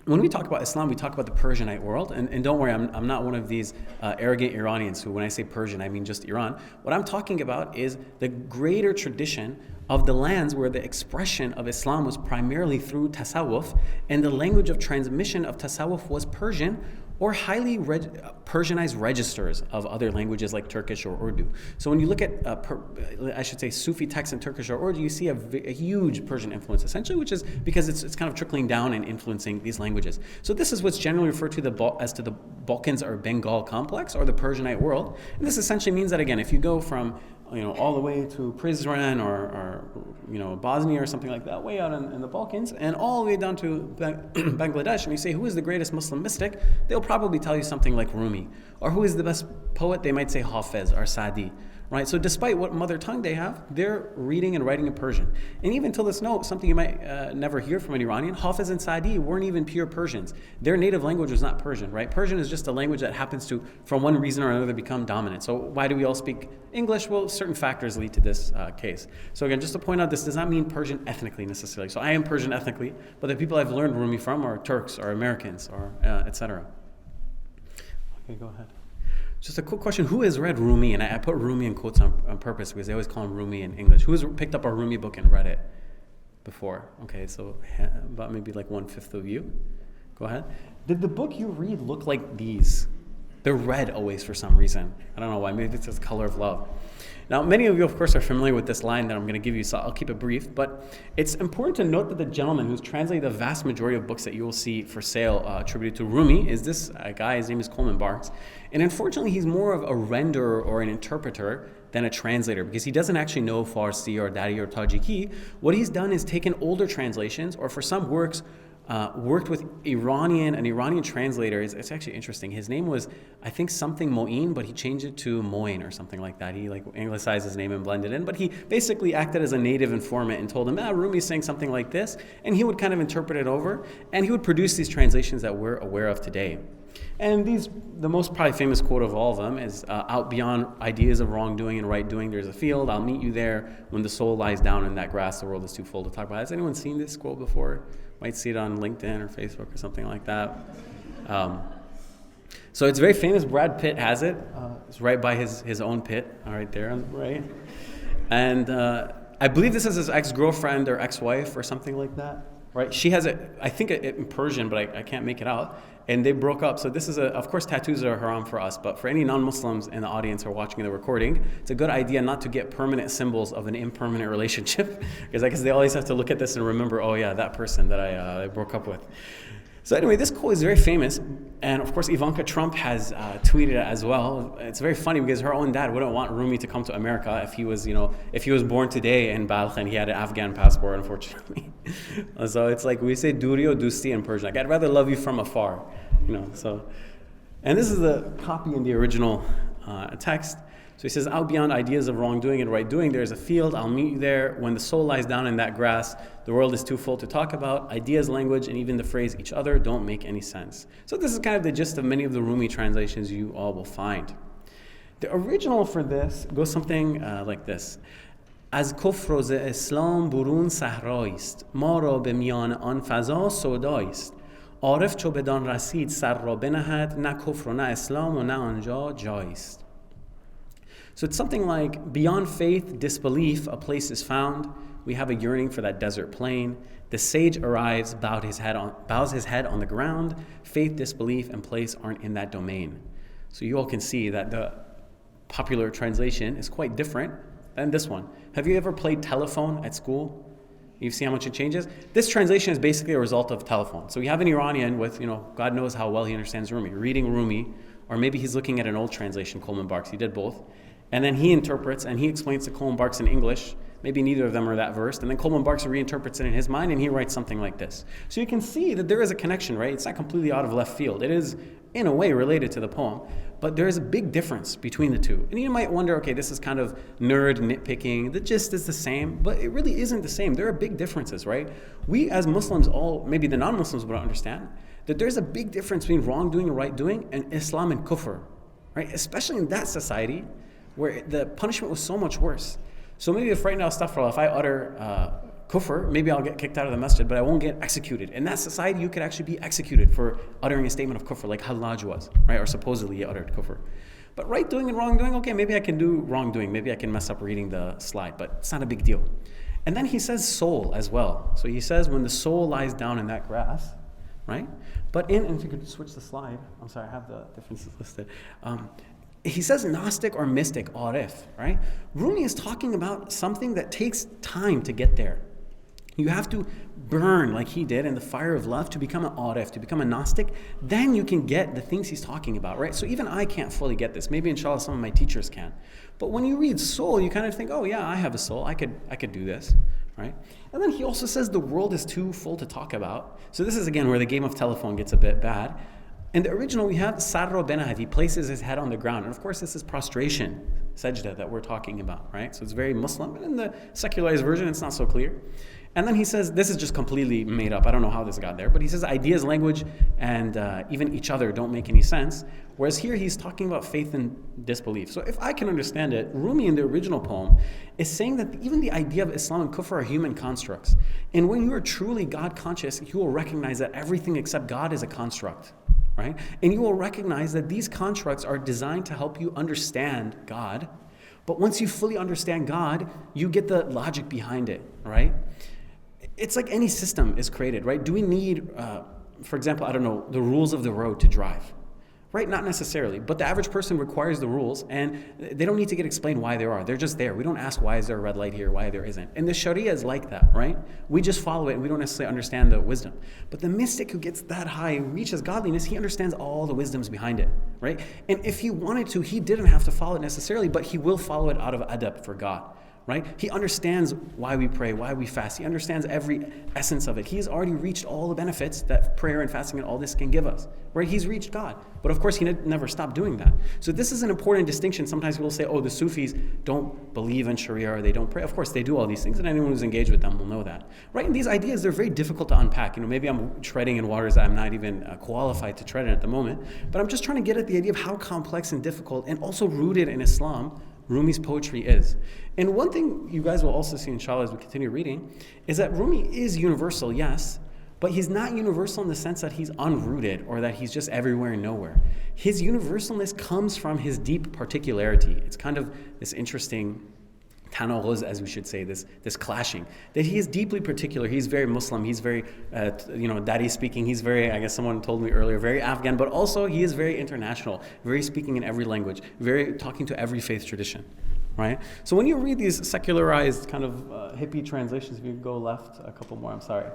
when we talk about Islam, we talk about the Persianite world, and don't worry, I'm not one of these arrogant Iranians who, when I say Persian, I mean just Iran. What I'm talking about is the greater tradition of the lands where the expression of Islam was primarily through tasawwuf, and the language of transmission of tasawwuf was Persian, or highly Persianized registers of other languages like Turkish or Urdu. So when you look at, Sufi texts in Turkish or Urdu, you see a huge Persian influence, essentially, which is because it's kind of trickling down and influencing these languages. So this is what's generally referred to as the Balkans or Bengal complex, or the Persianite world. And this essentially means that, again, if you go from all the way to Prizren or Bosnia or something like that, way out in the Balkans, and all the way down to Bangladesh, and you say, who is the greatest Muslim mystic? They'll probably tell you something like Rumi. Or who is the best poet? They might say Hafiz or Sadi. Right? So despite what mother tongue they have, they're reading and writing in Persian. And even till this note, something you might never hear from an Iranian, Hafiz and Sadi weren't even pure Persians. Their native language was not Persian, right? Persian is just a language that happens to, from one reason or another, become dominant. So why do we all speak English? Well, certain factors lead to this case. So again, just to point out, this does not mean Persian ethnically necessarily. So I am Persian ethnically, but the people I've learned Rumi from are Turks or Americans or etc. Okay, go ahead. Just a quick question. Who has read Rumi? And I put Rumi in quotes on purpose because they always call him Rumi in English. Who has picked up a Rumi book and read it before? Okay, so about maybe like 1/5 of you. Go ahead. Did the book you read look like these? They're red always for some reason. I don't know why. Maybe it's the color of love. Now, many of you, of course, are familiar with this line that I'm going to give you, so I'll keep it brief. But it's important to note that the gentleman who's translated the vast majority of books that you will see for sale attributed to Rumi is this guy. His name is Coleman Barks. And unfortunately, he's more of a renderer or an interpreter than a translator because he doesn't actually know Farsi or Dari or Tajiki. What he's done is taken older translations, or for some works, worked with an Iranian translator. It's actually interesting. His name was, I think, something Mo'in, but he changed it to Moin or something like that. He anglicized his name and blended in, but he basically acted as a native informant and told him, Rumi's saying something like this, and he would kind of interpret it over, and he would produce these translations that we're aware of today. And the most probably famous quote of all of them is, out beyond ideas of wrongdoing and right doing, there's a field. I'll meet you there when the soul lies down in that grass. The world is too full to talk about. Has anyone seen this quote before? Might see it on LinkedIn or Facebook or something like that. So it's very famous. Brad Pitt has it. It's right by his own pit, right there on the right. And I believe this is his ex-girlfriend or ex-wife or something like that. Right? She has it, I think it in Persian, but I can't make it out. And they broke up. So this is of course, tattoos are haram for us, but for any non-Muslims in the audience who are watching the recording, it's a good idea not to get permanent symbols of an impermanent relationship, because I guess they always have to look at this and remember, oh yeah, that person that I broke up with. So anyway, this quote is very famous, and of course Ivanka Trump has tweeted it as well. It's very funny because her own dad wouldn't want Rumi to come to America if he was born today in Balkh and he had an Afghan passport, unfortunately. So it's like we say duri or dusti in Persian. Like, I'd rather love you from afar, So, and this is the copy in the original text. So he says, out beyond ideas of wrongdoing and right doing, there's a field. I'll meet you there when the soul lies down in that grass. The world is too full to talk about. Ideas, language, and even the phrase each other don't make any sense. So this is kind of the gist of many of the Rumi translations you all will find. The original for this goes something like this. از کفر و ز اسلام برون صحراییست ما را به میان آن فضا سوداییست عارف چو بدان رسید سر را بنهد نه کفر و نه اسلام و نه آنجا جاییست. So it's something like, beyond faith, disbelief, a place is found. We have a yearning for that desert plain. The sage arrives, bows his head on the ground. Faith, disbelief, and place aren't in that domain. So you all can see that the popular translation is quite different than this one. Have you ever played telephone at school? You see how much it changes? This translation is basically a result of telephone. So you have an Iranian with, God knows how well he understands Rumi, reading Rumi, or maybe he's looking at an old translation, Coleman Barks. He did both. And then he interprets and he explains to Coleman Barks in English. Maybe neither of them are that versed. And then Coleman Barks reinterprets it in his mind and he writes something like this. So you can see that there is a connection, right? It's not completely out of left field. It is, in a way, related to the poem. But there is a big difference between the two. And you might wonder, okay, this is kind of nerd nitpicking. The gist is the same, but it really isn't the same. There are big differences, right? We as Muslims, maybe the non-Muslims would understand that there's a big difference between wrongdoing and right doing and Islam and kufr, right? Especially in that society where the punishment was so much worse. So maybe if right now, astaghfirullah, if I utter kufr, maybe I'll get kicked out of the masjid, but I won't get executed. In that society, you could actually be executed for uttering a statement of kufr, like Hallaj was, right? Or supposedly he uttered kufr. But right doing and wrongdoing, okay, maybe I can do wrongdoing. Maybe I can mess up reading the slide, but it's not a big deal. And then he says soul as well. So he says when the soul lies down in that grass, right? But and if you could switch the slide, I'm sorry, I have the differences listed. He says Gnostic or mystic, Arif, right? Rumi is talking about something that takes time to get there. You have to burn like he did in the fire of love to become an arif, to become a Gnostic. Then you can get the things he's talking about, right? So even I can't fully get this. Maybe inshallah some of my teachers can. But when you read soul, you kind of think, oh yeah, I have a soul. I could do this, right? And then he also says the world is too full to talk about. So this is again where the game of telephone gets a bit bad. In the original, we have Sarro Benahad. He places his head on the ground. And of course, this is prostration, sajda, that we're talking about, right? So it's very Muslim. And in the secularized version, it's not so clear. And then he says, this is just completely made up. I don't know how this got there. But he says ideas, language, and even each other don't make any sense. Whereas here, he's talking about faith and disbelief. So if I can understand it, Rumi in the original poem is saying that even the idea of Islam and Kufr are human constructs. And when you are truly God conscious, you will recognize that everything except God is a construct. Right? And you will recognize that these constructs are designed to help you understand God. But once you fully understand God, you get the logic behind it, right? It's like any system is created, right? Do we need, for example, I don't know, the rules of the road to drive? Right? Not necessarily. But the average person requires the rules, and they don't need to get explained why there are. They're just there. We don't ask why is there a red light here, why there isn't. And the Sharia is like that, right? We just follow it, and we don't necessarily understand the wisdom. But the mystic who gets that high, reaches godliness, he understands all the wisdoms behind it, right? And if he wanted to, he didn't have to follow it necessarily, but he will follow it out of adab for God. Right? He understands why we pray, why we fast. He understands every essence of it. He's already reached all the benefits that prayer and fasting and all this can give us. Right? He's reached God. But of course, he never stopped doing that. So this is an important distinction. Sometimes people say, oh, the Sufis don't believe in Sharia or they don't pray. Of course, they do all these things, and anyone who's engaged with them will know that. Right? And these ideas, they're very difficult to unpack. Maybe I'm treading in waters that I'm not even qualified to tread in at the moment, but I'm just trying to get at the idea of how complex and difficult and also rooted in Islam Rumi's poetry is. And one thing you guys will also see, inshallah, as we continue reading, is that Rumi is universal, yes, but he's not universal in the sense that he's unrooted or that he's just everywhere and nowhere. His universalness comes from his deep particularity. It's kind of this interesting tanawuz, as we should say, this clashing, that he is deeply particular. He's very Muslim, he's very, Dari speaking, he's very, I guess someone told me earlier, very Afghan, but also he is very international, very speaking in every language, very talking to every faith tradition, right? So when you read these secularized kind of hippie translations, if you go left a couple more, I'm sorry.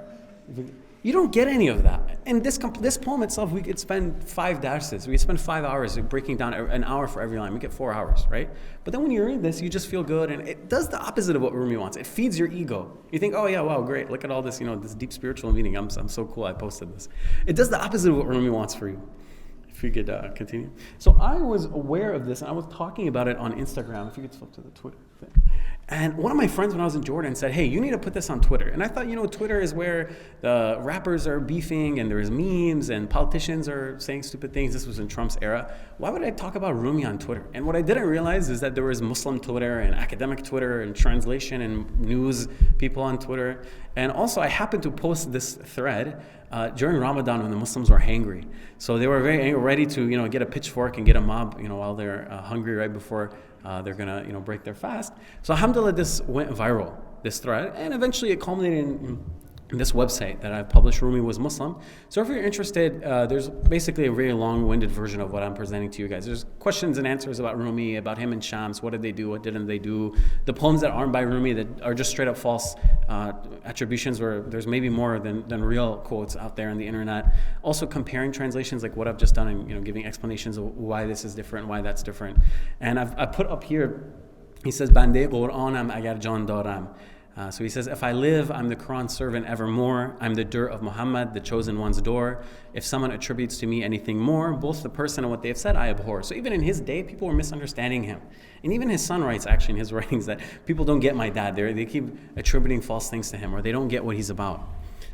You don't get any of that. And this poem itself, we could spend 5 darses. We could spend 5 hours breaking down an hour for every line. We get 4 hours, right? But then when you read this, you just feel good. And it does the opposite of what Rumi wants. It feeds your ego. You think, oh yeah, wow, great. Look at all this, this deep spiritual meaning. I'm so cool, I posted this. It does the opposite of what Rumi wants for you. If you could continue. So I was aware of this, and I was talking about it on Instagram. If you could flip to the Twitter thing. And one of my friends when I was in Jordan said, hey, you need to put this on Twitter. And I thought, Twitter is where the rappers are beefing and there's memes and politicians are saying stupid things. This was in Trump's era. Why would I talk about Rumi on Twitter? And what I didn't realize is that there was Muslim Twitter and academic Twitter and translation and news people on Twitter. And also I happened to post this thread during Ramadan when the Muslims were hangry. So they were very angry, ready to get a pitchfork and get a mob while they're hungry right before they're gonna break their fast. So alhamdulillah, this went viral, this thread, and eventually it culminated in this website that I published, Rumi Was Muslim. So if you're interested, there's basically a very long-winded version of what I'm presenting to you guys. There's questions and answers about Rumi, about him and Shams, what did they do, what didn't they do, the poems that aren't by Rumi that are just straight up false attributions where there's maybe more than real quotes out there on the internet. Also comparing translations like what I've just done and giving explanations of why this is different, why that's different. And I put up here, he says, Bande Qur'anam agar jan daram. So he says, if I live, I'm the Quran servant evermore. I'm the dirt of Muhammad, the chosen one's door. If someone attributes to me anything more, both the person and what they have said, I abhor. So even in his day, people were misunderstanding him. And even his son writes, actually, in his writings, that people don't get my dad. They keep attributing false things to him, or they don't get what he's about.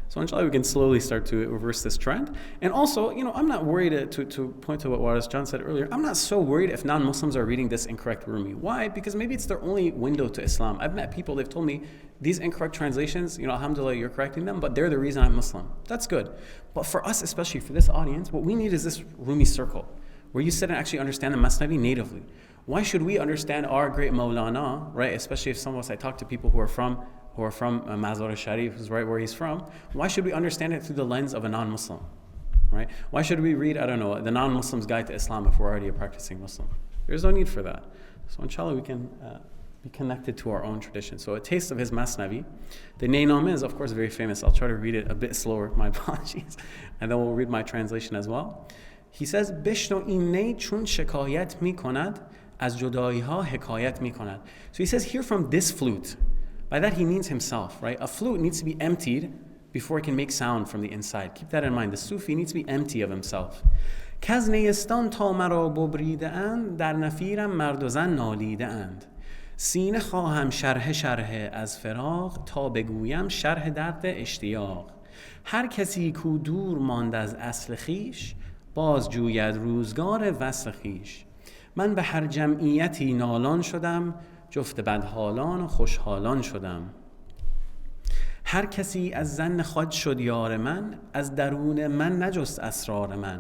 So inshallah, we can slowly start to reverse this trend. And also, I'm not worried, to point to what John said earlier, I'm not so worried if non-Muslims are reading this incorrect Rumi. Why? Because maybe it's their only window to Islam. I've met people, they've told me, these incorrect translations, alhamdulillah, you're correcting them, but they're the reason I'm Muslim. That's good. But for us, especially for this audience, what we need is this Rumi circle, where you sit and actually understand the Masnavi natively. Why should we understand our great Maulana, right? Especially if some of us, I talk to people who are from Mazar al-Sharif, is right where he's from. Why should we understand it through the lens of a non-Muslim, right? Why should we read, the non-Muslim's Guide to Islam if we're already a practicing Muslim? There's no need for that. So inshallah we can be connected to our own tradition. So a taste of his Masnavi. The Nayname is, of course, very famous. I'll try to read it a bit slower, my apologies. And then we'll read my translation as well. He says, Bishno in ney chun shikayet mi konad, az judai ha hikayet mi konad. So he says, hear from this flute. By that he means himself, right? A flute needs to be emptied before it can make sound from the inside. Keep that in mind. The Sufi needs to be empty of himself. Kaz neistan ta mara bobride and dar nafiram mard o zan nalide and. سینه خواهم شرح از فراق تا بگویم شرح درد اشتیاق هر کسی کو دور ماند از اصل خیش باز جوید روزگار وصل خیش من به هر جمعیتی نالان شدم جفت بدحالان و خوشحالان شدم هر کسی از ظن خود شد یار من از درون من نجست اسرار من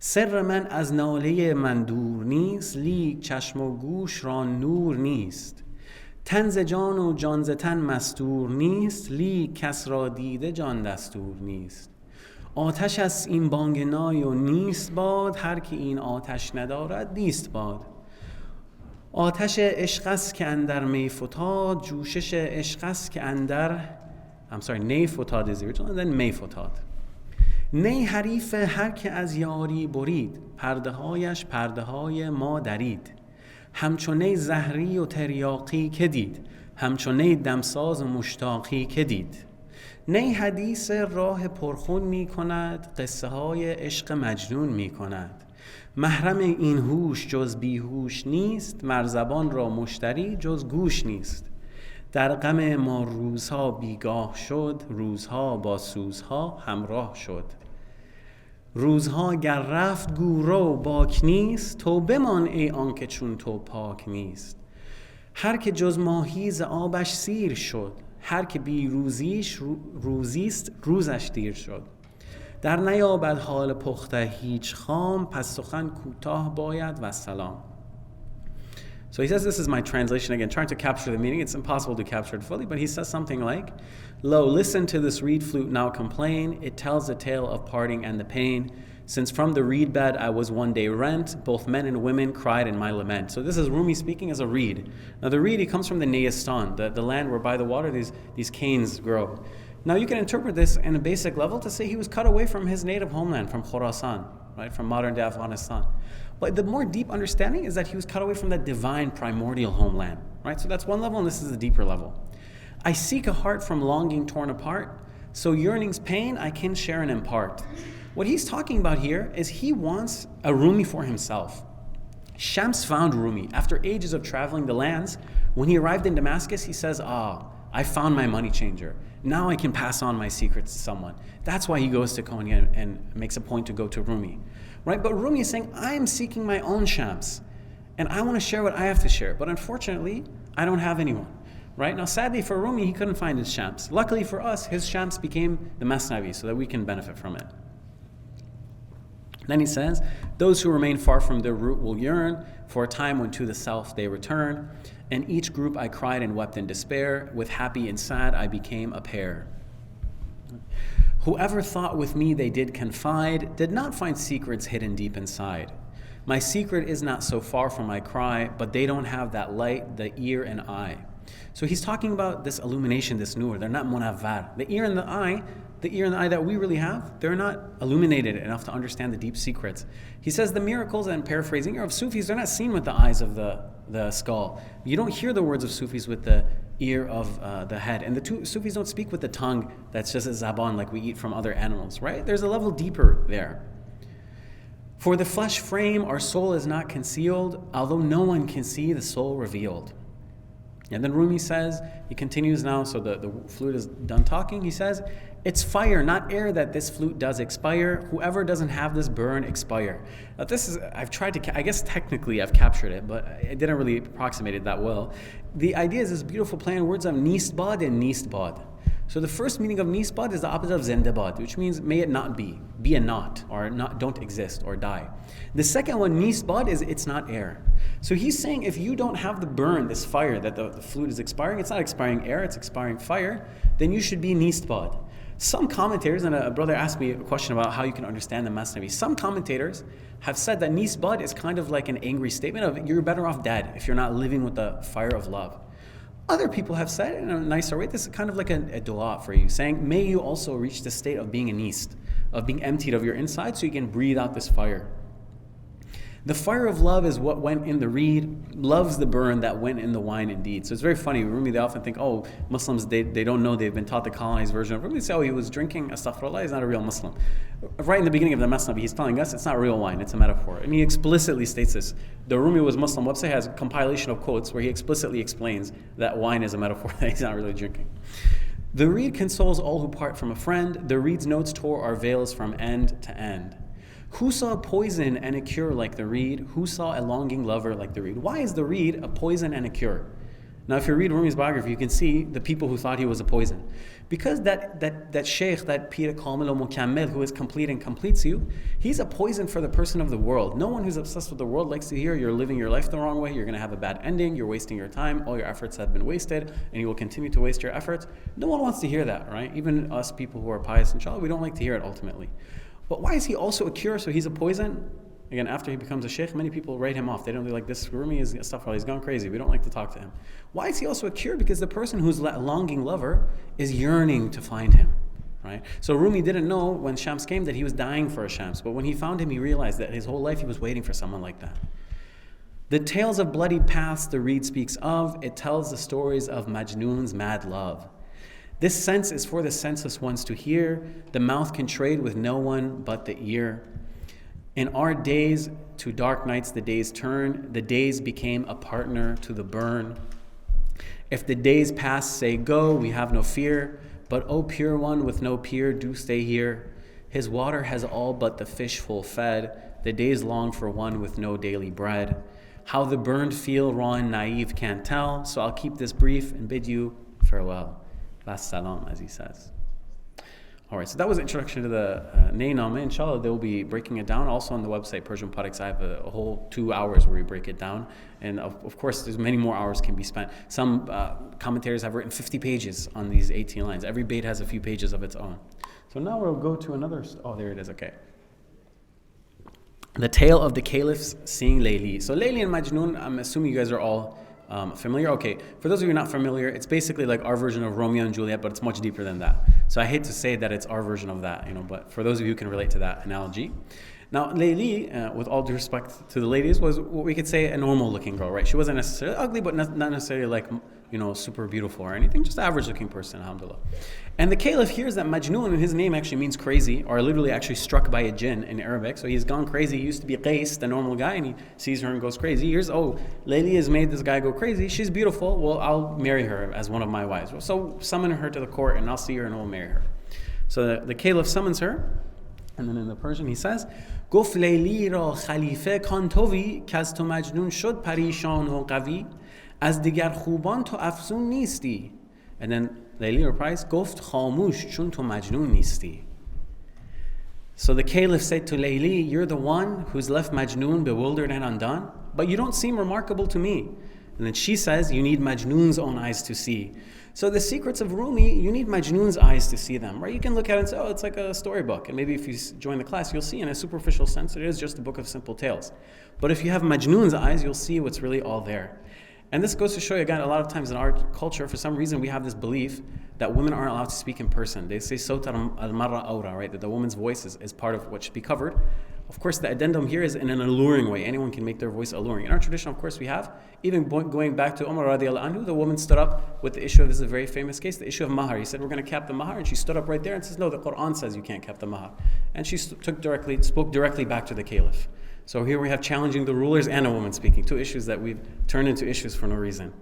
سر من از ناله من دور نیست لیک چشم و گوش را نور نیست تن ز جان و جان ز تن مستور نیست لیک کس را دیده جان دستور نیست آتش از این بانگ نای و نیست باد هر که این آتش ندارد نیست باد آتش عشق است که اندر می فتاد جوشش عشق است که اندر نی فتاد is the original and then می فتاد نی حریف هر که از یاری برید پرده هایش پرده های ما درید همچون نی زهری و تریاقی که دید همچون نی دمساز و مشتاقی که دید نی حدیث راه پرخون می کند قصه های عشق مجنون می کند محرم این هوش جز بیهوش نیست مرزبان را مشتری جز گوش نیست در غم ما روزها بیگاه شد روزها با سوزها همراه شد روزها گر رفت گورو باک نیست تو بمان ای آنکه چون تو پاک نیست هر که جز ماهی ز آبش سیر شد هر که بی روزیش روزیست روزش دیر شد در نیابد حال پخته هیچ خام پس سخن کوتاه باید و سلام. So he says, this is my translation again, trying to capture the meaning. It's impossible to capture it fully, but he says something like, Lo, listen to this reed flute now complain. It tells the tale of parting and the pain. Since from the reed bed I was one day rent, both men and women cried in my lament. So this is Rumi speaking as a reed. Now the reed, he comes from the Neistan, the land where by the water these canes grow. Now you can interpret this in a basic level to say he was cut away from his native homeland, from Khorasan, right, from modern day Afghanistan. But the more deep understanding is that he was cut away from that divine primordial homeland, right? So that's one level, and this is the deeper level. I seek a heart from longing torn apart, so yearning's pain I can share and impart. What he's talking about here is he wants a Rumi for himself. Shams found Rumi. After ages of traveling the lands, when he arrived in Damascus, he says, I found my money changer. Now I can pass on my secrets to someone. That's why he goes to Konya and makes a point to go to Rumi. Right? But Rumi is saying, I am seeking my own Shams, and I want to share what I have to share. But unfortunately, I don't have anyone. Right? Now, sadly for Rumi, he couldn't find his Shams. Luckily for us, his Shams became the Masnavi, so that we can benefit from it. Then he says, those who remain far from their root will yearn for a time when to the self they return. And each group I cried and wept in despair. With happy and sad I became a pair. Whoever thought with me they did confide did not find secrets hidden deep inside. My secret is not so far from my cry, but they don't have that light, the ear and eye. So he's talking about this illumination, this nur. They're not munavvar. The ear and the eye that we really have, they're not illuminated enough to understand the deep secrets. He says the miracles, and paraphrasing, of Sufis, they're not seen with the eyes of the skull. You don't hear the words of Sufis with the ear of the head. And the Sufis don't speak with the tongue that's just a zaban like we eat from other animals, right? There's a level deeper there. For the flesh frame, our soul is not concealed, although no one can see the soul revealed. And then Rumi says, he continues now, so the flute is done talking, he says, it's fire, not air, that this flute does expire. Whoever doesn't have this burn, expire. Now this is, I've tried to, I guess technically I've captured it, but I didn't really approximate it that well. The idea is this beautiful play on words of nistbad and nistbad. So the first meaning of nistbad is the opposite of zindabad, which means may it not be a not, or not, don't exist, or die. The second one, nistbad, is it's not air. So he's saying if you don't have the burn, this fire that the flute is expiring, it's not expiring air, it's expiring fire, then you should be nistbad. Some commentators, and a brother asked me a question about how you can understand the Masnavi. Some commentators have said that nisbat is kind of like an angry statement of you're better off dead if you're not living with the fire of love. Other people have said in a nicer way, this is kind of like a dua for you, saying, may you also reach the state of being a nist, of being emptied of your inside so you can breathe out this fire. The fire of love is what went in the reed, loves the burn that went in the wine indeed. So it's very funny. Rumi, they often think, oh, Muslims, they don't know, they've been taught the colonized version of Rumi. They say, oh, he was drinking, astaghfirullah, he's not a real Muslim. Right in the beginning of the Masnavi, he's telling us it's not real wine, it's a metaphor. And he explicitly states this. The Rumi Was Muslim website has a compilation of quotes where he explicitly explains that wine is a metaphor, that he's not really drinking. The reed consoles all who part from a friend. The reed's notes tore our veils from end to end. Who saw poison and a cure like the reed? Who saw a longing lover like the reed? Why is the reed a poison and a cure? Now, if you read Rumi's biography, you can see the people who thought he was a poison. Because that sheikh, that Pir Kamil or Mukammel, who is complete and completes you, he's a poison for the person of the world. No one who's obsessed with the world likes to hear you're living your life the wrong way, you're going to have a bad ending, you're wasting your time, all your efforts have been wasted, and you will continue to waste your efforts. No one wants to hear that, right? Even us people who are pious, inshallah, we don't like to hear it ultimately. But why is he also a cure, so he's a poison? Again, after he becomes a sheikh, many people write him off. They don't like this. Rumi is astaghfirullah, he's gone crazy. We don't like to talk to him. Why is he also a cure? Because the person who's a longing lover is yearning to find him, right? So Rumi didn't know when Shams came that he was dying for a Shams. But when he found him, he realized that his whole life he was waiting for someone like that. The tales of bloody paths the reed speaks of, it tells the stories of Majnoon's mad love. This sense is for the senseless ones to hear. The mouth can trade with no one but the ear. In our days, to dark nights the days turn. The days became a partner to the burn. If the days pass, say go, we have no fear. But O pure one with no peer, do stay here. His water has all but the fish full fed. The days long for one with no daily bread. How the burned feel raw and naive can't tell. So I'll keep this brief and bid you farewell. Last salam, as he says. All right, so that was an introduction to the Naynama. Inshallah, they'll be breaking it down. Also on the website, Persian Products, I have a whole 2 hours where we break it down. And of course, there's many more hours can be spent. Some commentators have written 50 pages on these 18 lines. Every bait has a few pages of its own. So now we'll go to another, there it is, okay. The tale of the caliphs seeing Layli. So Layli and Majnoon, I'm assuming you guys are all familiar? Okay, for those of you not familiar, it's basically like our version of Romeo and Juliet, but it's much deeper than that. So I hate to say that it's our version of that, but for those of you who can relate to that analogy. Now, Layli, with all due respect to the ladies, was what we could say a normal-looking girl, right? She wasn't necessarily ugly, but not necessarily like, super beautiful or anything, just average-looking person, alhamdulillah. And the caliph hears that Majnoon, and his name actually means crazy, or literally actually struck by a jinn in Arabic. So he's gone crazy. He used to be Qais, the normal guy, and he sees her and goes crazy. He hears, Layli has made this guy go crazy. She's beautiful. Well, I'll marry her as one of my wives. So summon her to the court, and I'll see her and we'll marry her. So the caliph summons her, and then in the Persian he says, گفت لیلی را خلیفه کان توی که از تو مجنون شد پریشان و قوی از دیگر خوبان تو افزون نیستی. And then Layli replies, گفت خاموش چون تو مجنون نیستی. So the caliph said to Layli, you're the one who's left Majnoon bewildered and undone, but you don't seem remarkable to me. And then she says, you need Majnoon's own eyes to see. So the secrets of Rumi, you need Majnoon's eyes to see them, right? You can look at it and say, it's like a storybook. And maybe if you join the class, you'll see in a superficial sense, it is just a book of simple tales. But if you have Majnoon's eyes, you'll see what's really all there. And this goes to show you, again, a lot of times in our culture, for some reason, we have this belief that women aren't allowed to speak in person. They say, Sawt al-marra awra, right? That the woman's voice is part of what should be covered. Of course, the addendum here is in an alluring way. Anyone can make their voice alluring. In our tradition, of course, we have, even going back to Umar radiallahu anhu, the woman stood up with the issue of, this is a very famous case, the issue of mahar. He said, we're going to cap the mahar, and she stood up right there and says, no, the Quran says you can't cap the mahar. And she spoke directly back to the caliph. So here we have challenging the rulers and a woman speaking, two issues that we've turned into issues for no reason.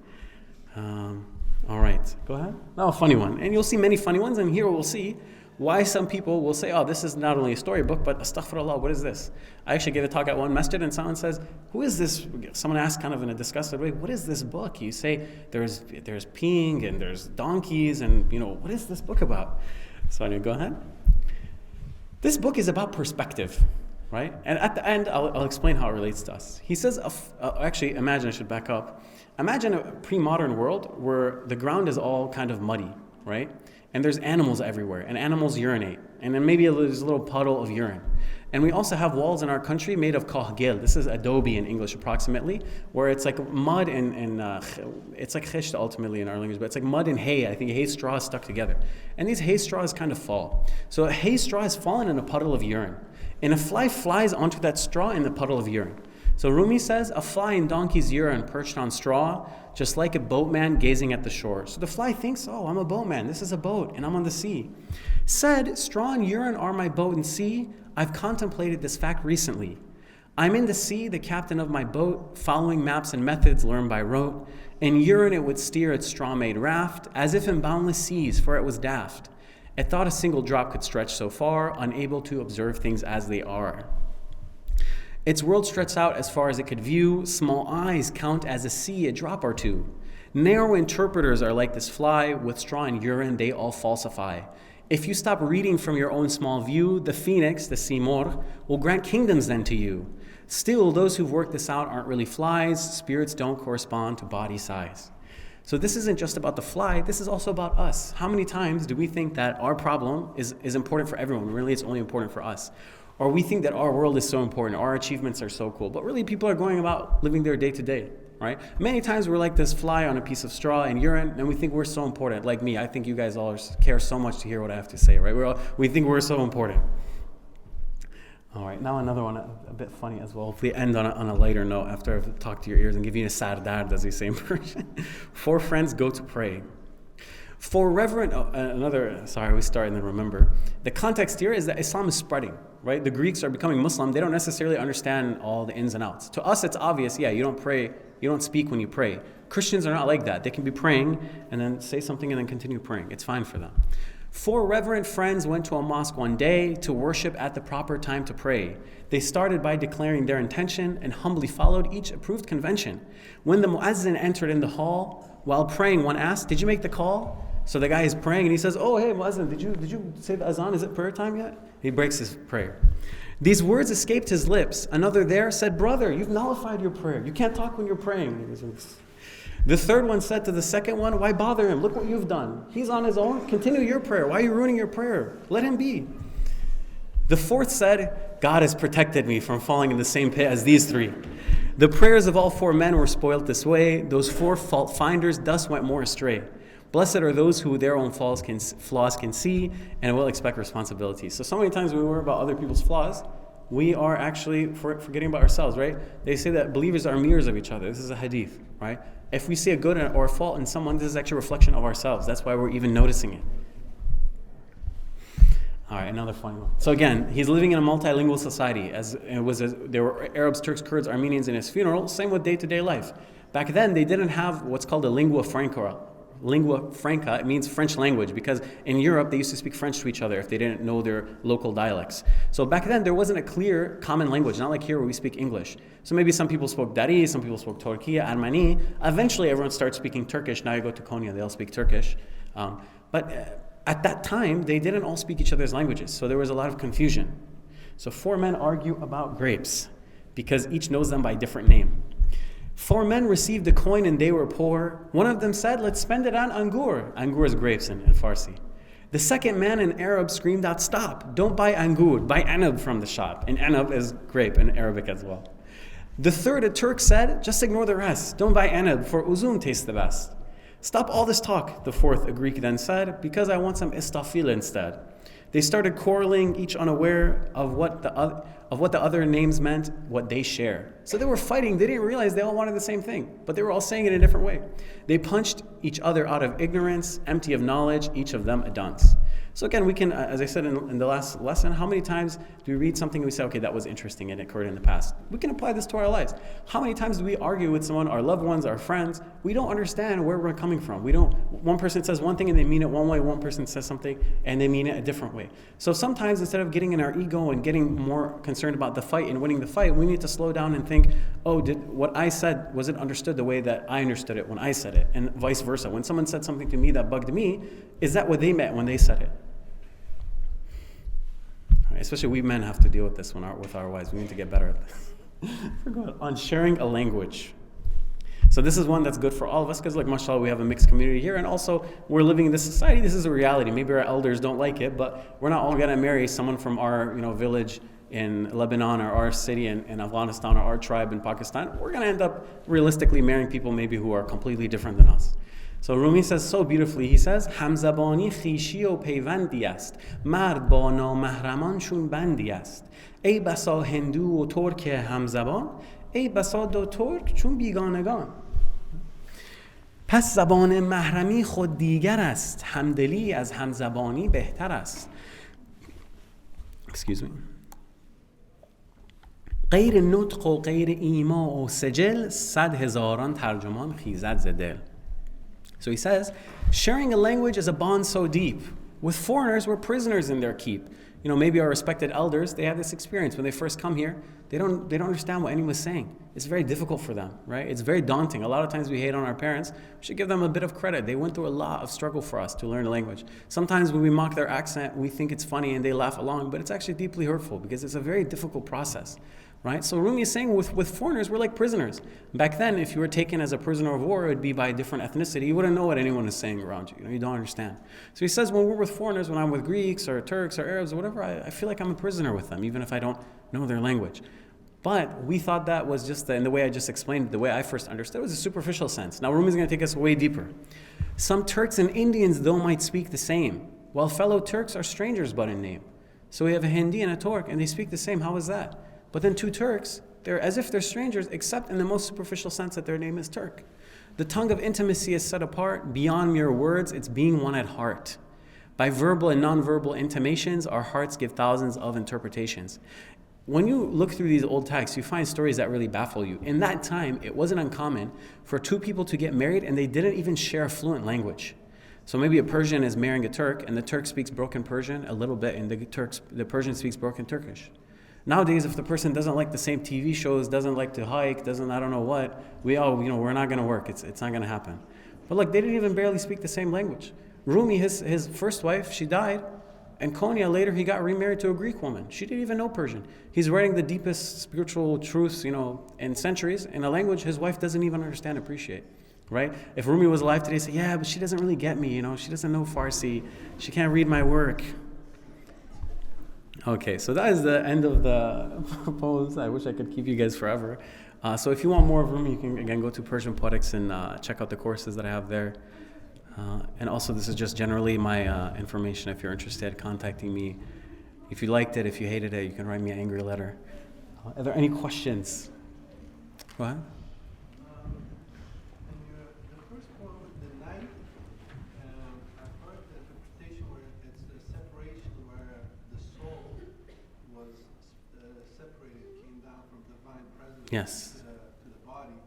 All right, go ahead. Now a funny one. And you'll see many funny ones, and here we'll see why some people will say, this is not only a storybook, but astaghfirullah, what is this? I actually gave a talk at one masjid, and someone says, who is this? Someone asked kind of in a disgusted way, what is this book? You say, there's peeing, and there's donkeys, and what is this book about? So anyway, go ahead. This book is about perspective, right? And at the end, I'll explain how it relates to us. He says, actually, imagine, I should back up. Imagine a pre-modern world where the ground is all kind of muddy, right? and there's animals everywhere, and animals urinate, and then maybe there's a little puddle of urine. And we also have walls in our country made of kahgil. This is adobe in English approximately, where it's like mud and it's like khisht ultimately in our language, but it's like mud and hay. I think hay straw is stuck together. And these hay straws kind of fall. So a hay straw has fallen in a puddle of urine. And a fly flies onto that straw in the puddle of urine. So Rumi says, a fly in donkey's urine perched on straw, just like a boatman gazing at the shore. So the fly thinks, oh, I'm a boatman. This is a boat, and I'm on the sea. Said, straw and urine are my boat and sea. I've contemplated this fact recently. I'm in the sea, the captain of my boat, following maps and methods learned by rote. In urine it would steer its straw-made raft, as if in boundless seas, for it was daft. It thought a single drop could stretch so far, unable to observe things as they are. Its world stretched out as far as it could view. Small eyes count as a sea a drop or two. Narrow interpreters are like this fly. With straw and urine they all falsify. If you stop reading from your own small view, the phoenix, the simor, will grant kingdoms then to you. Still, those who've worked this out aren't really flies. Spirits don't correspond to body size. So this isn't just about the fly, this is also about us. How many times do we think that our problem is important for everyone? Really, it's only important for us. Or we think that our world is so important, our achievements are so cool, but really people are going about living their day to day, right? Many times we're like this fly on a piece of straw and urine, and we think we're so important. Like me, I think you guys all care so much to hear what I have to say, right? We think we're so important. All right, now another one, a bit funny as well. If we end on a lighter note after I've talked to your ears and give you a sardard, as we say in Persian. 4 friends go to pray. For reverent, we start and then remember. The context here is that Islam is spreading, right? The Greeks are becoming Muslim. They don't necessarily understand all the ins and outs. To us, it's obvious, you don't pray, you don't speak when you pray. Christians are not like that. They can be praying and then say something and then continue praying. It's fine for them. 4 reverent friends went to a mosque one day to worship at the proper time to pray. They started by declaring their intention and humbly followed each approved convention. When the muazzin entered in the hall, while praying, one asked, "Did you make the call?" So the guy is praying and he says, "Oh, hey, muazzin, did you say the azan? Is it prayer time yet?" He breaks his prayer. These words escaped his lips. Another there said, "Brother, you've nullified your prayer. You can't talk when you're praying." The third one said to the second one, "Why bother him? Look what you've done. He's on his own. Continue your prayer. Why are you ruining your prayer? Let him be." The fourth said, "God has protected me from falling in the same pit as these 3. The prayers of all 4 men were spoilt this way. Those 4 fault finders thus went more astray. Blessed are those who their own flaws can see and will expect responsibility." So many times when we worry about other people's flaws, we are actually forgetting about ourselves, right? They say that believers are mirrors of each other. This is a hadith, right? If we see a good or a fault in someone, this is actually a reflection of ourselves. That's why we're even noticing it. All right, another funny one. So again, he's living in a multilingual society. There were Arabs, Turks, Kurds, Armenians in his funeral. Same with day-to-day life. Back then, they didn't have what's called a lingua franca. Lingua franca, it means French language, because in Europe they used to speak French to each other if they didn't know their local dialects. So back then there wasn't a clear common language, not like here where we speak English. So maybe some people spoke Dari, some people spoke Turkiya, Armani. Eventually everyone starts speaking Turkish. Now you go to Konya, they all speak Turkish. But at that time they didn't all speak each other's languages, so there was a lot of confusion. So 4 men argue about grapes because each knows them by a different name. 4 men received a coin and they were poor. One of them said, "Let's spend it on angur." Angur is grapes in Farsi. The second man, an Arab, screamed out, "Stop, don't buy angur, buy anab from the shop." And anab is grape in Arabic as well. The third, a Turk, said, "Just ignore the rest. Don't buy anab, for uzum tastes the best." "Stop all this talk," the fourth, a Greek, then said, "because I want some istafil instead." They started quarreling, each unaware of what the other names meant, what they share. So they were fighting. They didn't realize they all wanted the same thing, but they were all saying it in a different way. They punched each other out of ignorance, empty of knowledge, each of them a dunce. So again, we can, as I said in the last lesson, how many times do we read something and we say, okay, that was interesting and it occurred in the past? We can apply this to our lives. How many times do we argue with someone, our loved ones, our friends? We don't understand where we're coming from. One person says one thing and they mean it one way, one person says something and they mean it a different way. So sometimes instead of getting in our ego and getting more concerned about the fight and winning the fight, we need to slow down and think, what I said, was it understood the way that I understood it when I said it? And vice versa. When someone said something to me that bugged me, is that what they meant when they said it? Especially we men have to deal with this with our wives. We need to get better at this. On sharing a language. So this is one that's good for all of us because, like, mashallah, we have a mixed community here, and also we're living in this society. This is a reality. Maybe our elders don't like it, but we're not all going to marry someone from our, village in Lebanon or our city in Afghanistan or our tribe in Pakistan. We're going to end up realistically marrying people maybe who are completely different than us. So Rumi says so beautifully, he says, همزبانی خویشی و پیوندی است مرد با نامحرمان چون بندی است ای بسا هندو و ترک همزبان ای بسا دو ترک چون بیگانگان. پس زبان محرمی خود دیگر است همدلی از همزبانی بهتر است. Excuse me. غیر نطق و غیر ایما و سجل 100,000 ترجمان خیزد ز دل. So he says, sharing a language is a bond so deep. With foreigners, we're prisoners in their keep. Maybe our respected elders, they have this experience. When they first come here, they don't understand what anyone's saying. It's very difficult for them, right? It's very daunting. A lot of times we hate on our parents. We should give them a bit of credit. They went through a lot of struggle for us to learn a language. Sometimes when we mock their accent, we think it's funny and they laugh along, but it's actually deeply hurtful because it's a very difficult process. Right? So Rumi is saying with foreigners, we're like prisoners. Back then, if you were taken as a prisoner of war, it would be by a different ethnicity. You wouldn't know what anyone is saying around you. You don't understand. So he says when we're with foreigners, when I'm with Greeks or Turks or Arabs or whatever, I feel like I'm a prisoner with them, even if I don't know their language. But we thought that was just, in the way I just explained, the way I first understood, it was a superficial sense. Now Rumi is going to take us way deeper. Some Turks and Indians, though, might speak the same, while fellow Turks are strangers but in name. So we have a Hindi and a Turk, and they speak the same. How is that? But then two Turks, they're as if they're strangers, except in the most superficial sense that their name is Turk. The tongue of intimacy is set apart. Beyond mere words, it's being one at heart. By verbal and non-verbal intimations, our hearts give thousands of interpretations. When you look through these old texts, you find stories that really baffle you. In that time, it wasn't uncommon for two people to get married and they didn't even share a fluent language. So maybe a Persian is marrying a Turk and the Turk speaks broken Persian a little bit and the Persian speaks broken Turkish. Nowadays, if the person doesn't like the same TV shows, doesn't like to hike, I don't know what, we're not going to work. It's not going to happen. But look, they didn't even barely speak the same language. Rumi, his first wife, she died, and Konya later he got remarried to a Greek woman. She didn't even know Persian. He's writing the deepest spiritual truths, in centuries in a language his wife doesn't even understand, appreciate. Right? If Rumi was alive today, say, yeah, but she doesn't really get me. She doesn't know Farsi. She can't read my work. Okay, so that is the end of the poems. I wish I could keep you guys forever. So if you want more of Rumi, you can again go to Persian Poetics and check out the courses that I have there. And also, this is just generally my information. If you're interested, contacting me. If you liked it, if you hated it, you can write me an angry letter. Are there any questions? Go ahead. The first poem, The Night, I've heard the interpretation where it's the separation where the soul was separated, came down from divine presence Yes. to the body.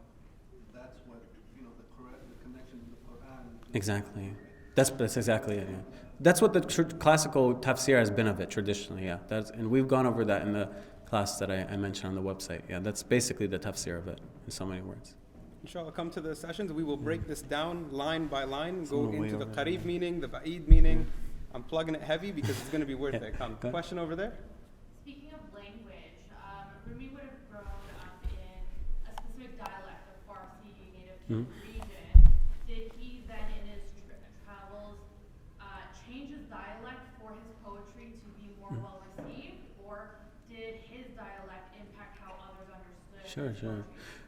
That's what, the connection to the Quran. Exactly. That's exactly it. Yeah. That's what the classical tafsir has been of it traditionally. Yeah. And we've gone over that in the class that I mentioned on the website. Yeah. That's basically the tafsir of it in so many words. Inshallah, come to the sessions. We will break this down line by line, go way into the over qareeb meaning, the ba'id meaning. I'm plugging it heavy because it's going to be worth it. Come. Question over there? Speaking of language, Rumi would have grown up in a specific dialect of Farsi native to the region. Did he then, in his travels, change his dialect for his poetry to be more well received, or did his dialect impact how others understood? Sure. poetry?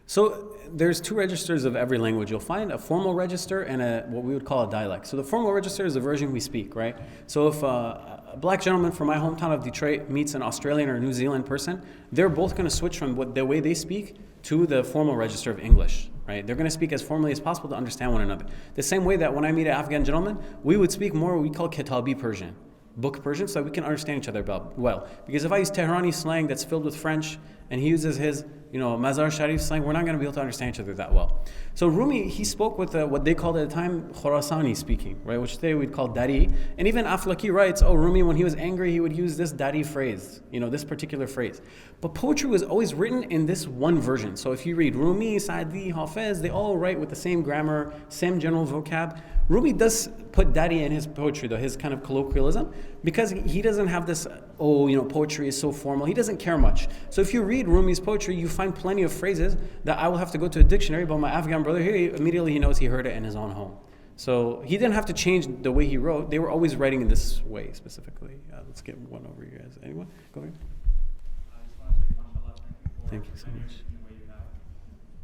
So there's two registers of every language. You'll find a formal register and what we would call a dialect. So the formal register is the version we speak, right? So if a black gentleman from my hometown of Detroit meets an Australian or New Zealand person, they're both going to switch from the way they speak to the formal register of English, right? They're going to speak as formally as possible to understand one another. The same way that when I meet an Afghan gentleman, we would speak more what we call Kitabi Persian, book Persian, so that we can understand each other well. Because if I use Tehrani slang that's filled with French and he uses his Mazar Sharif slang, we're not going to be able to understand each other that well. So Rumi, he spoke with what they called at the time Khorasani speaking, right? Which today we'd call Dari. And even Aflaki writes, Rumi, when he was angry, he would use this Dari phrase, this particular phrase. But poetry was always written in this one version. So if you read Rumi, Saadi, Hafez, they all write with the same grammar, same general vocab. Rumi does put Dari in his poetry, though, his kind of colloquialism, because he doesn't have this, poetry is so formal. He doesn't care much. So if you read Rumi's poetry, you find find plenty of phrases that I will have to go to a dictionary, but my Afghan brother here, immediately he knows he heard it in his own home. So he didn't have to change the way he wrote. They were always writing in this way specifically. Let's get one over here, guys. Anyone? Go ahead. I just want to say, mashallah, Thank you so much. the way you have.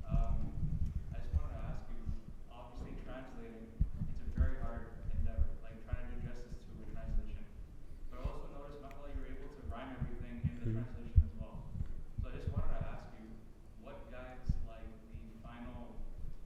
I just wanted to ask you, obviously translating, it's a very hard endeavor, like trying to do justice to a translation. But I also noticed, mashallah, you're able to rhyme everything in the translation as well. So I just wanted to ask you, what guides like the final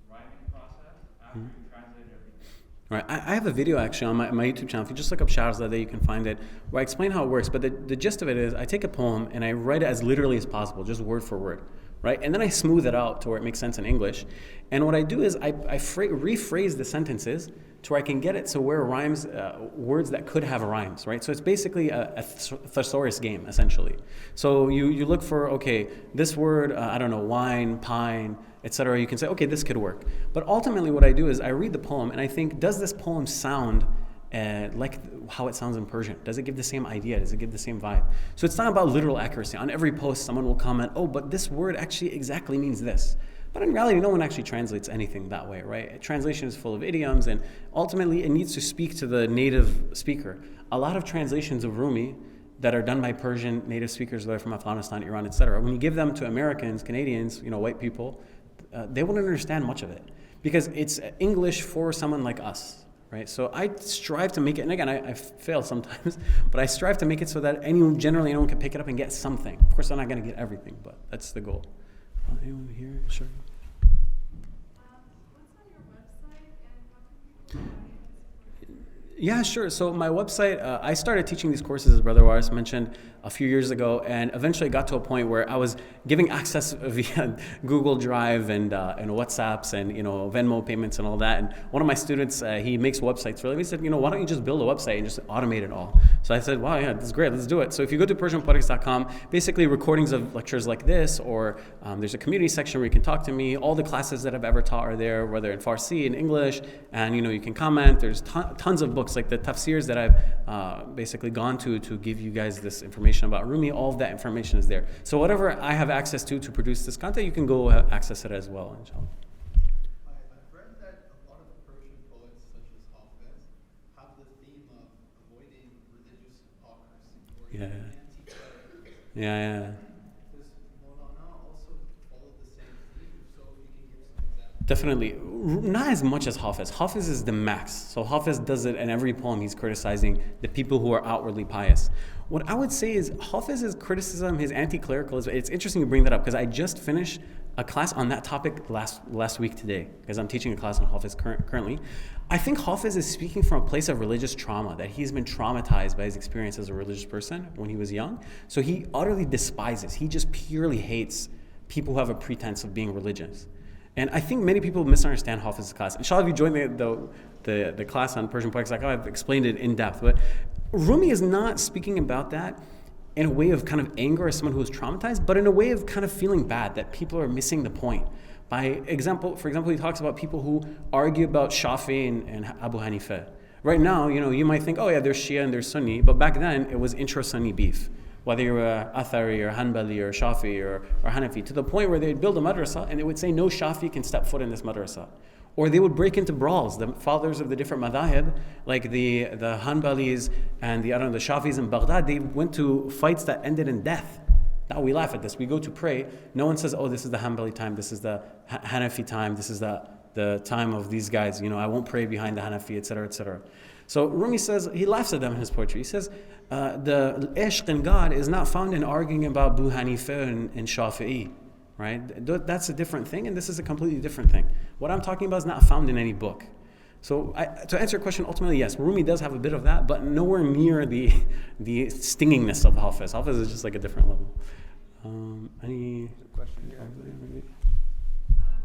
rhyming process after you translate everything? All right, I have a video actually on my YouTube channel. If you just look up Shahrazadeh, you can find it, where I explain how it works. But the gist of it is, I take a poem and I write it as literally as possible, just word for word, right? And then I smooth it out to where it makes sense in English. And what I do is I rephrase the sentences to where I can get it to where rhymes, words that could have rhymes, right? So it's basically a thesaurus game, essentially. So you look for, okay, this word, I don't know, wine, pine, etc. You can say, okay, this could work. But ultimately what I do is I read the poem and I think, does this poem sound like how it sounds in Persian? Does it give the same idea? Does it give the same vibe? So it's not about literal accuracy. On every post, someone will comment, oh, but this word actually exactly means this. But in reality, no one actually translates anything that way, right? Translation is full of idioms, and ultimately it needs to speak to the native speaker. A lot of translations of Rumi that are done by Persian native speakers, whether from Afghanistan, Iran, etc., when you give them to Americans, Canadians, white people, they wouldn't understand much of it because it's English for someone like us, right? So I strive to make it, and again, I fail sometimes, but I strive to make it so that anyone can pick it up and get something. Of course, I'm not going to get everything, but that's the goal. Anyone here? Sure. What's on your website and how can people Yeah, sure. So my website, I started teaching these courses, as Brother Waris mentioned, a few years ago, and eventually got to a point where I was giving access via Google Drive and WhatsApps and Venmo payments and all that. And one of my students, he makes websites really. He said, why don't you just build a website and just automate it all? So I said, wow, yeah, this is great. Let's do it. So if you go to PersianPoetics.com, basically recordings of lectures like this, or there's a community section where you can talk to me. All the classes that I've ever taught are there, whether in Farsi, in English, and you can comment. There's tons of books like the tafsirs that I've basically gone to give you guys this information about Rumi. All of that information is there. So whatever I have access to produce this content, you can go access it as well, inshallah. I've read that a lot of Persian poets, such as Hafiz, have the theme of avoiding religious hypocrisy or Yeah. anti-clerical. Yeah. Does Maulana also follow the same theme? So if you can give some examples. Definitely. Not as much as Hafiz. Hafiz is the max. So Hafiz does it in every poem. He's criticizing the people who are outwardly pious. What I would say is Hafiz's criticism, his anti-clericalism, it's interesting you bring that up because I just finished a class on that topic last week today because I'm teaching a class on Hafiz currently. I think Hafiz is speaking from a place of religious trauma, that he's been traumatized by his experience as a religious person when he was young. So he utterly despises, he just purely hates people who have a pretense of being religious. And I think many people misunderstand Hafiz's class. Inshallah, if you join the class on PersianPoetics.com, I've explained it in depth. But Rumi is not speaking about that in a way of kind of anger as someone who is traumatized, but in a way of kind of feeling bad that people are missing the point. For example, he talks about people who argue about Shafi and Abu Hanifa. Right now, you might think, oh yeah, there's Shia and there's Sunni, but back then it was intra-Sunni beef. Whether you're Athari or Hanbali or Shafi or Hanafi, to the point where they'd build a madrasa and they would say no Shafi can step foot in this madrasa. Or they would break into brawls. The fathers of the different madhahib, like the Hanbalis and the Shafis in Baghdad, they went to fights that ended in death. Now we laugh at this. We go to pray. No one says, oh, this is the Hanbali time, this is the Hanafi time, this is the time of these guys. I won't pray behind the Hanafi, etc., etc. So Rumi says, he laughs at them in his poetry. He says, the ishq in God is not found in arguing about Abu Hanifa and Shafi'i, right? That's a different thing, and this is a completely different thing. What I'm talking about is not found in any book. So to answer your question, ultimately, yes, Rumi does have a bit of that, but nowhere near the stingingness of Hafiz. Hafiz is just like a different level. Any Question here.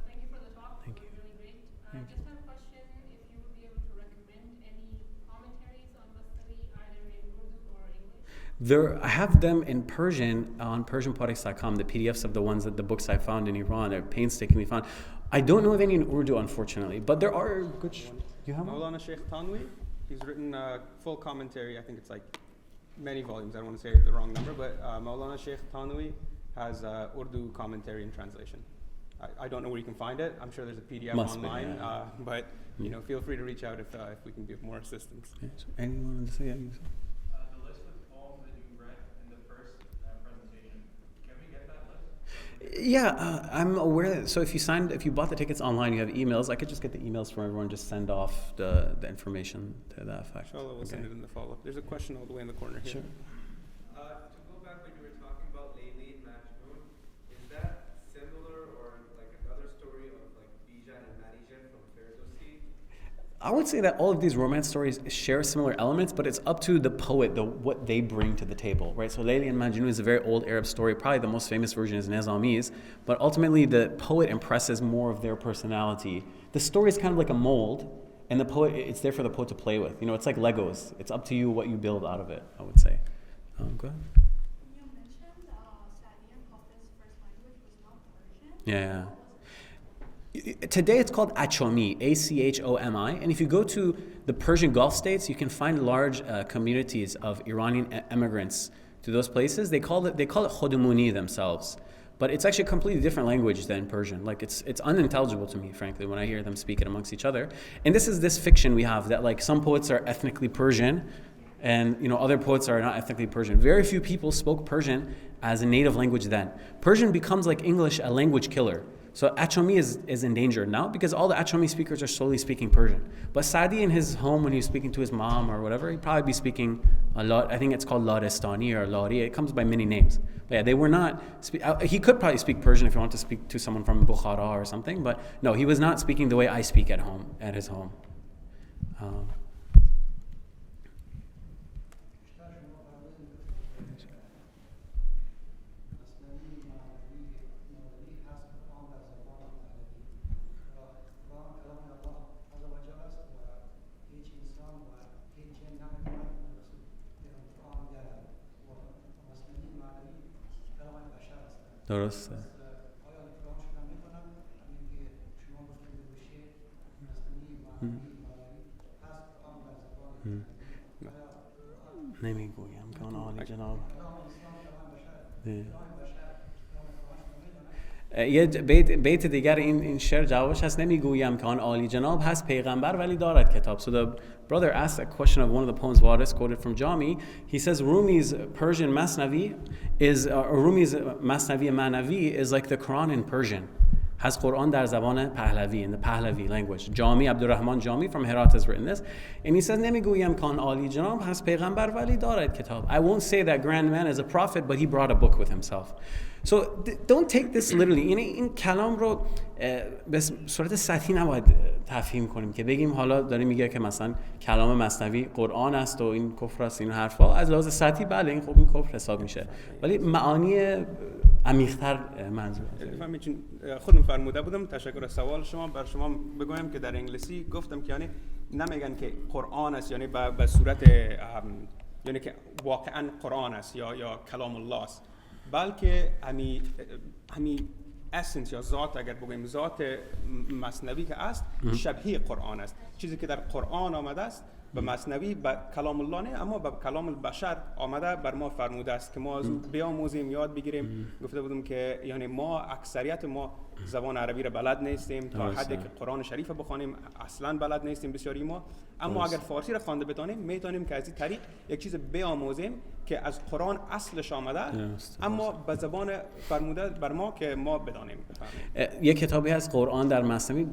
Thank you for the talk. Thank It was you. really great. Thank Just have a question if you would be able to recommend any commentaries on Masnavi either in Urdu or English. I have them in Persian on PersianPoetics.com, the PDFs of the books I found in Iran. They're painstakingly found. I don't know of any in Urdu, unfortunately, but there are good. You have one? Maulana Sheikh Tanwi, he's written a full commentary. I think it's like many volumes. I don't want to say the wrong number, but Maulana Sheikh Tanwi has Urdu commentary and translation. I don't know where you can find it. I'm sure there's a PDF Must be, online, yeah. But feel free to reach out if we can give more assistance. Okay, so anyone want to say? Yeah, you say. The list of poems that you read in the first presentation, can we get that list? Yeah, I'm aware that, so if you bought the tickets online, you have emails. I could just get the emails from everyone, just send off the information to that effect. Inshallah, we'll send it in the follow-up. There's a question all the way in the corner here. Sure. To go back when you were talking about Layli and Majnun, is that similar or like another story of like Bijan and Marijan from Ferdowsi? I would say that all of these romance stories share similar elements, but it's up to the poet, what they bring to the table, right? So Layli and Majnun is a very old Arab story. Probably the most famous version is Nizami's, but ultimately the poet impresses more of their personality. The story is kind of like a mold, and the poet, it's there for the poet to play with. It's like Legos. It's up to you what you build out of it, I would say. Go ahead. You mentioned Saadi and Hafiz's first language was not Persian. Yeah. Today it's called Achomi, Achomi, and if you go to the Persian Gulf states, you can find large communities of Iranian immigrants to those places. They call it Khodumuni themselves, but it's actually a completely different language than Persian. Like it's unintelligible to me, frankly, when I hear them speak it amongst each other. And this is this fiction we have that like some poets are ethnically Persian, and other poets are not ethnically Persian. Very few people spoke Persian as a native language then. Persian becomes like English, a language killer. So Achomi is in danger now because all the Achomi speakers are slowly speaking Persian. But Saadi in his home, when he was speaking to his mom or whatever, he'd probably be speaking a lot. I think it's called Laristani or Lari. It comes by many names. But yeah, they were not. He could probably speak Persian if you want to speak to someone from Bukhara or something. But no, he was not speaking the way I speak at his home. درسته. نمیگویم که آن عالی جناب. یه بیت دیگر این شعر جوابش هست نمیگویم که آن عالی جناب هست پیغمبر ولی دارد کتاب. So the brother asked a question of one of the poems Waris quoted from Jami. He says Rumi's Persian Masnavi Rumi's Masnavi Manavi is like the Quran in Persian. Has Quran در زبان پهلوی, in the Pahlavi language. Jami, Abdurrahman Jami from Herat has written this. And he says, نمیگویم که آن عالی جناب هست پیغمبر ولی دارد کتاب. I won't say that grand man is a prophet, but he brought a book with himself. So don't take this literally. این کلام رو به صورت سطحی نباید تفهیم کنیم که بگیم حالا داره میگه که مثلا کلام مثنوی قرآن است و این کفر است این حرفا. از لحاظ سطحی بله این این کفر حساب میشه. ولی معانی عمیق‌تر منظور. خودم فرموده بودم تشکر از سوال شما. بر شما بگویم که در انگلیسی گفتم که یعنی نمیگن که قرآن است یعنی به صورت یعنی که واقعا قرآن است یا کلام الله است، بلکه همی اسنس یا ذات اگر بگویم ذات مثنوی که است شبیه قرآن است. چیزی که در قرآن آمده است به مثنوی به کلام الله نه اما به کلام البشر آمده بر ما فرموده است که ما از او بیاموزیم یاد بگیریم. گفته بودم که یعنی ما اکثریت ما زبان عربی را بلد نیستیم تا حدی که قرآن شریف بخوانیم اصلا بلد نیستیم بسیاری ما، اما اگر فارسی را خوانده بتانیم میتونیم که از این طریق یک چیز بیاموزیم که از قرآن اصلش آمده اما به زبان فرموده بر ما که ما بدانیم بفهمیم. یک کتابی هست قرآن در مثنوی.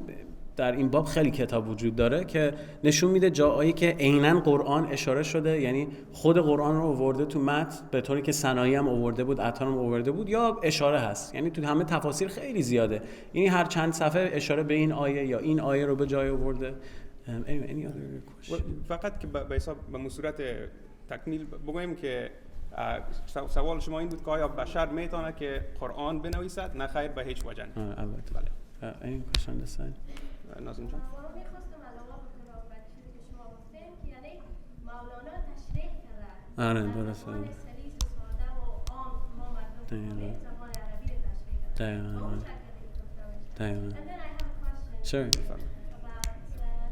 در این باب خیلی کتاب وجود داره که نشون میده جاهایی که عیناً قرآن اشاره شده، یعنی خود قرآن رو آورده تو متن به طوری که ثنایی هم آورده بود، عطار هم آورده بود، یا اشاره هست. یعنی تو همه تفاسیر خیلی زیاده، یعنی هر چند صفحه اشاره به این آیه یا این آیه رو به جای آورده. فقط که به حساب به صورت تکمیل بگویم که سوال شما این بود که آیا بشر میتونه که قرآن بنویسد؟ نه خیر، به هیچ وجه. بله. این کوشن دستن نازم جان میخواستم علاوه بکنم به چیزی که شما گفتین که یعنی مولانا تشریح کرده. درسته. زبان سلیس و ساده و عام ما مردم کنیم زبان عربی رو تشریح کرده. دقیقاً. And then I have a question. Sure. About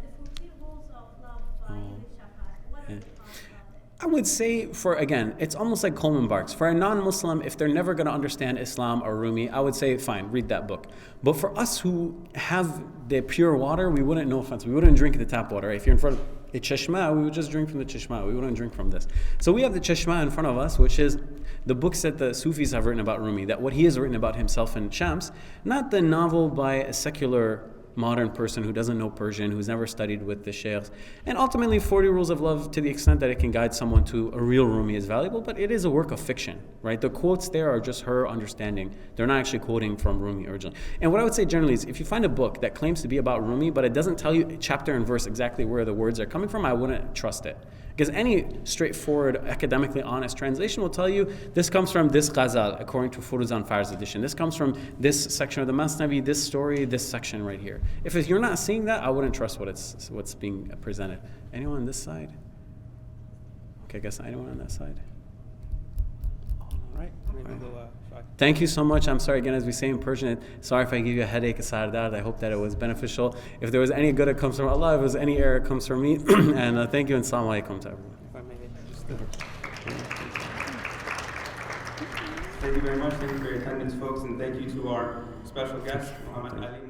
the 14 rules of love by Ibn Shafar. What are your thoughts about it? I would say it's almost like Coleman Barks. For a non-Muslim, if they're never going to understand Islam or Rumi, I would say, fine, read that book. But for us who have the pure water, we wouldn't, no offense, we wouldn't drink the tap water. If you're in front of a chashma, we would just drink from the chashma. We wouldn't drink from this. So we have the chashma in front of us, which is the books that the Sufis have written about Rumi, that what he has written about himself in Shams, not the novel by a secular modern person who doesn't know Persian, who's never studied with the sheikhs. And ultimately, 40 Rules of Love, to the extent that it can guide someone to a real Rumi, is valuable, but it is a work of fiction, right? The quotes there are just her understanding. They're not actually quoting from Rumi originally. And what I would say generally is, if you find a book that claims to be about Rumi, but it doesn't tell you chapter and verse exactly where the words are coming from, I wouldn't trust it. Because any straightforward, academically honest translation will tell you, this comes from this ghazal, according to Furuzan Far's edition. This comes from this section of the Masnavi, this story, this section right here. If you're not seeing that, I wouldn't trust what's being presented. Anyone on this side? Okay, I guess anyone on that side? All right. Thank you so much. I'm sorry again, as we say in Persian, sorry if I give you a headache, Sardar. I hope that it was beneficial. If there was any good, it comes from Allah. If there was any error, it comes from me. And thank you and Assalamu alaikum to everyone. If I may just Thank you very much. Thank you for your attendance, folks, and thank you to our special guest, Muhammad Ali.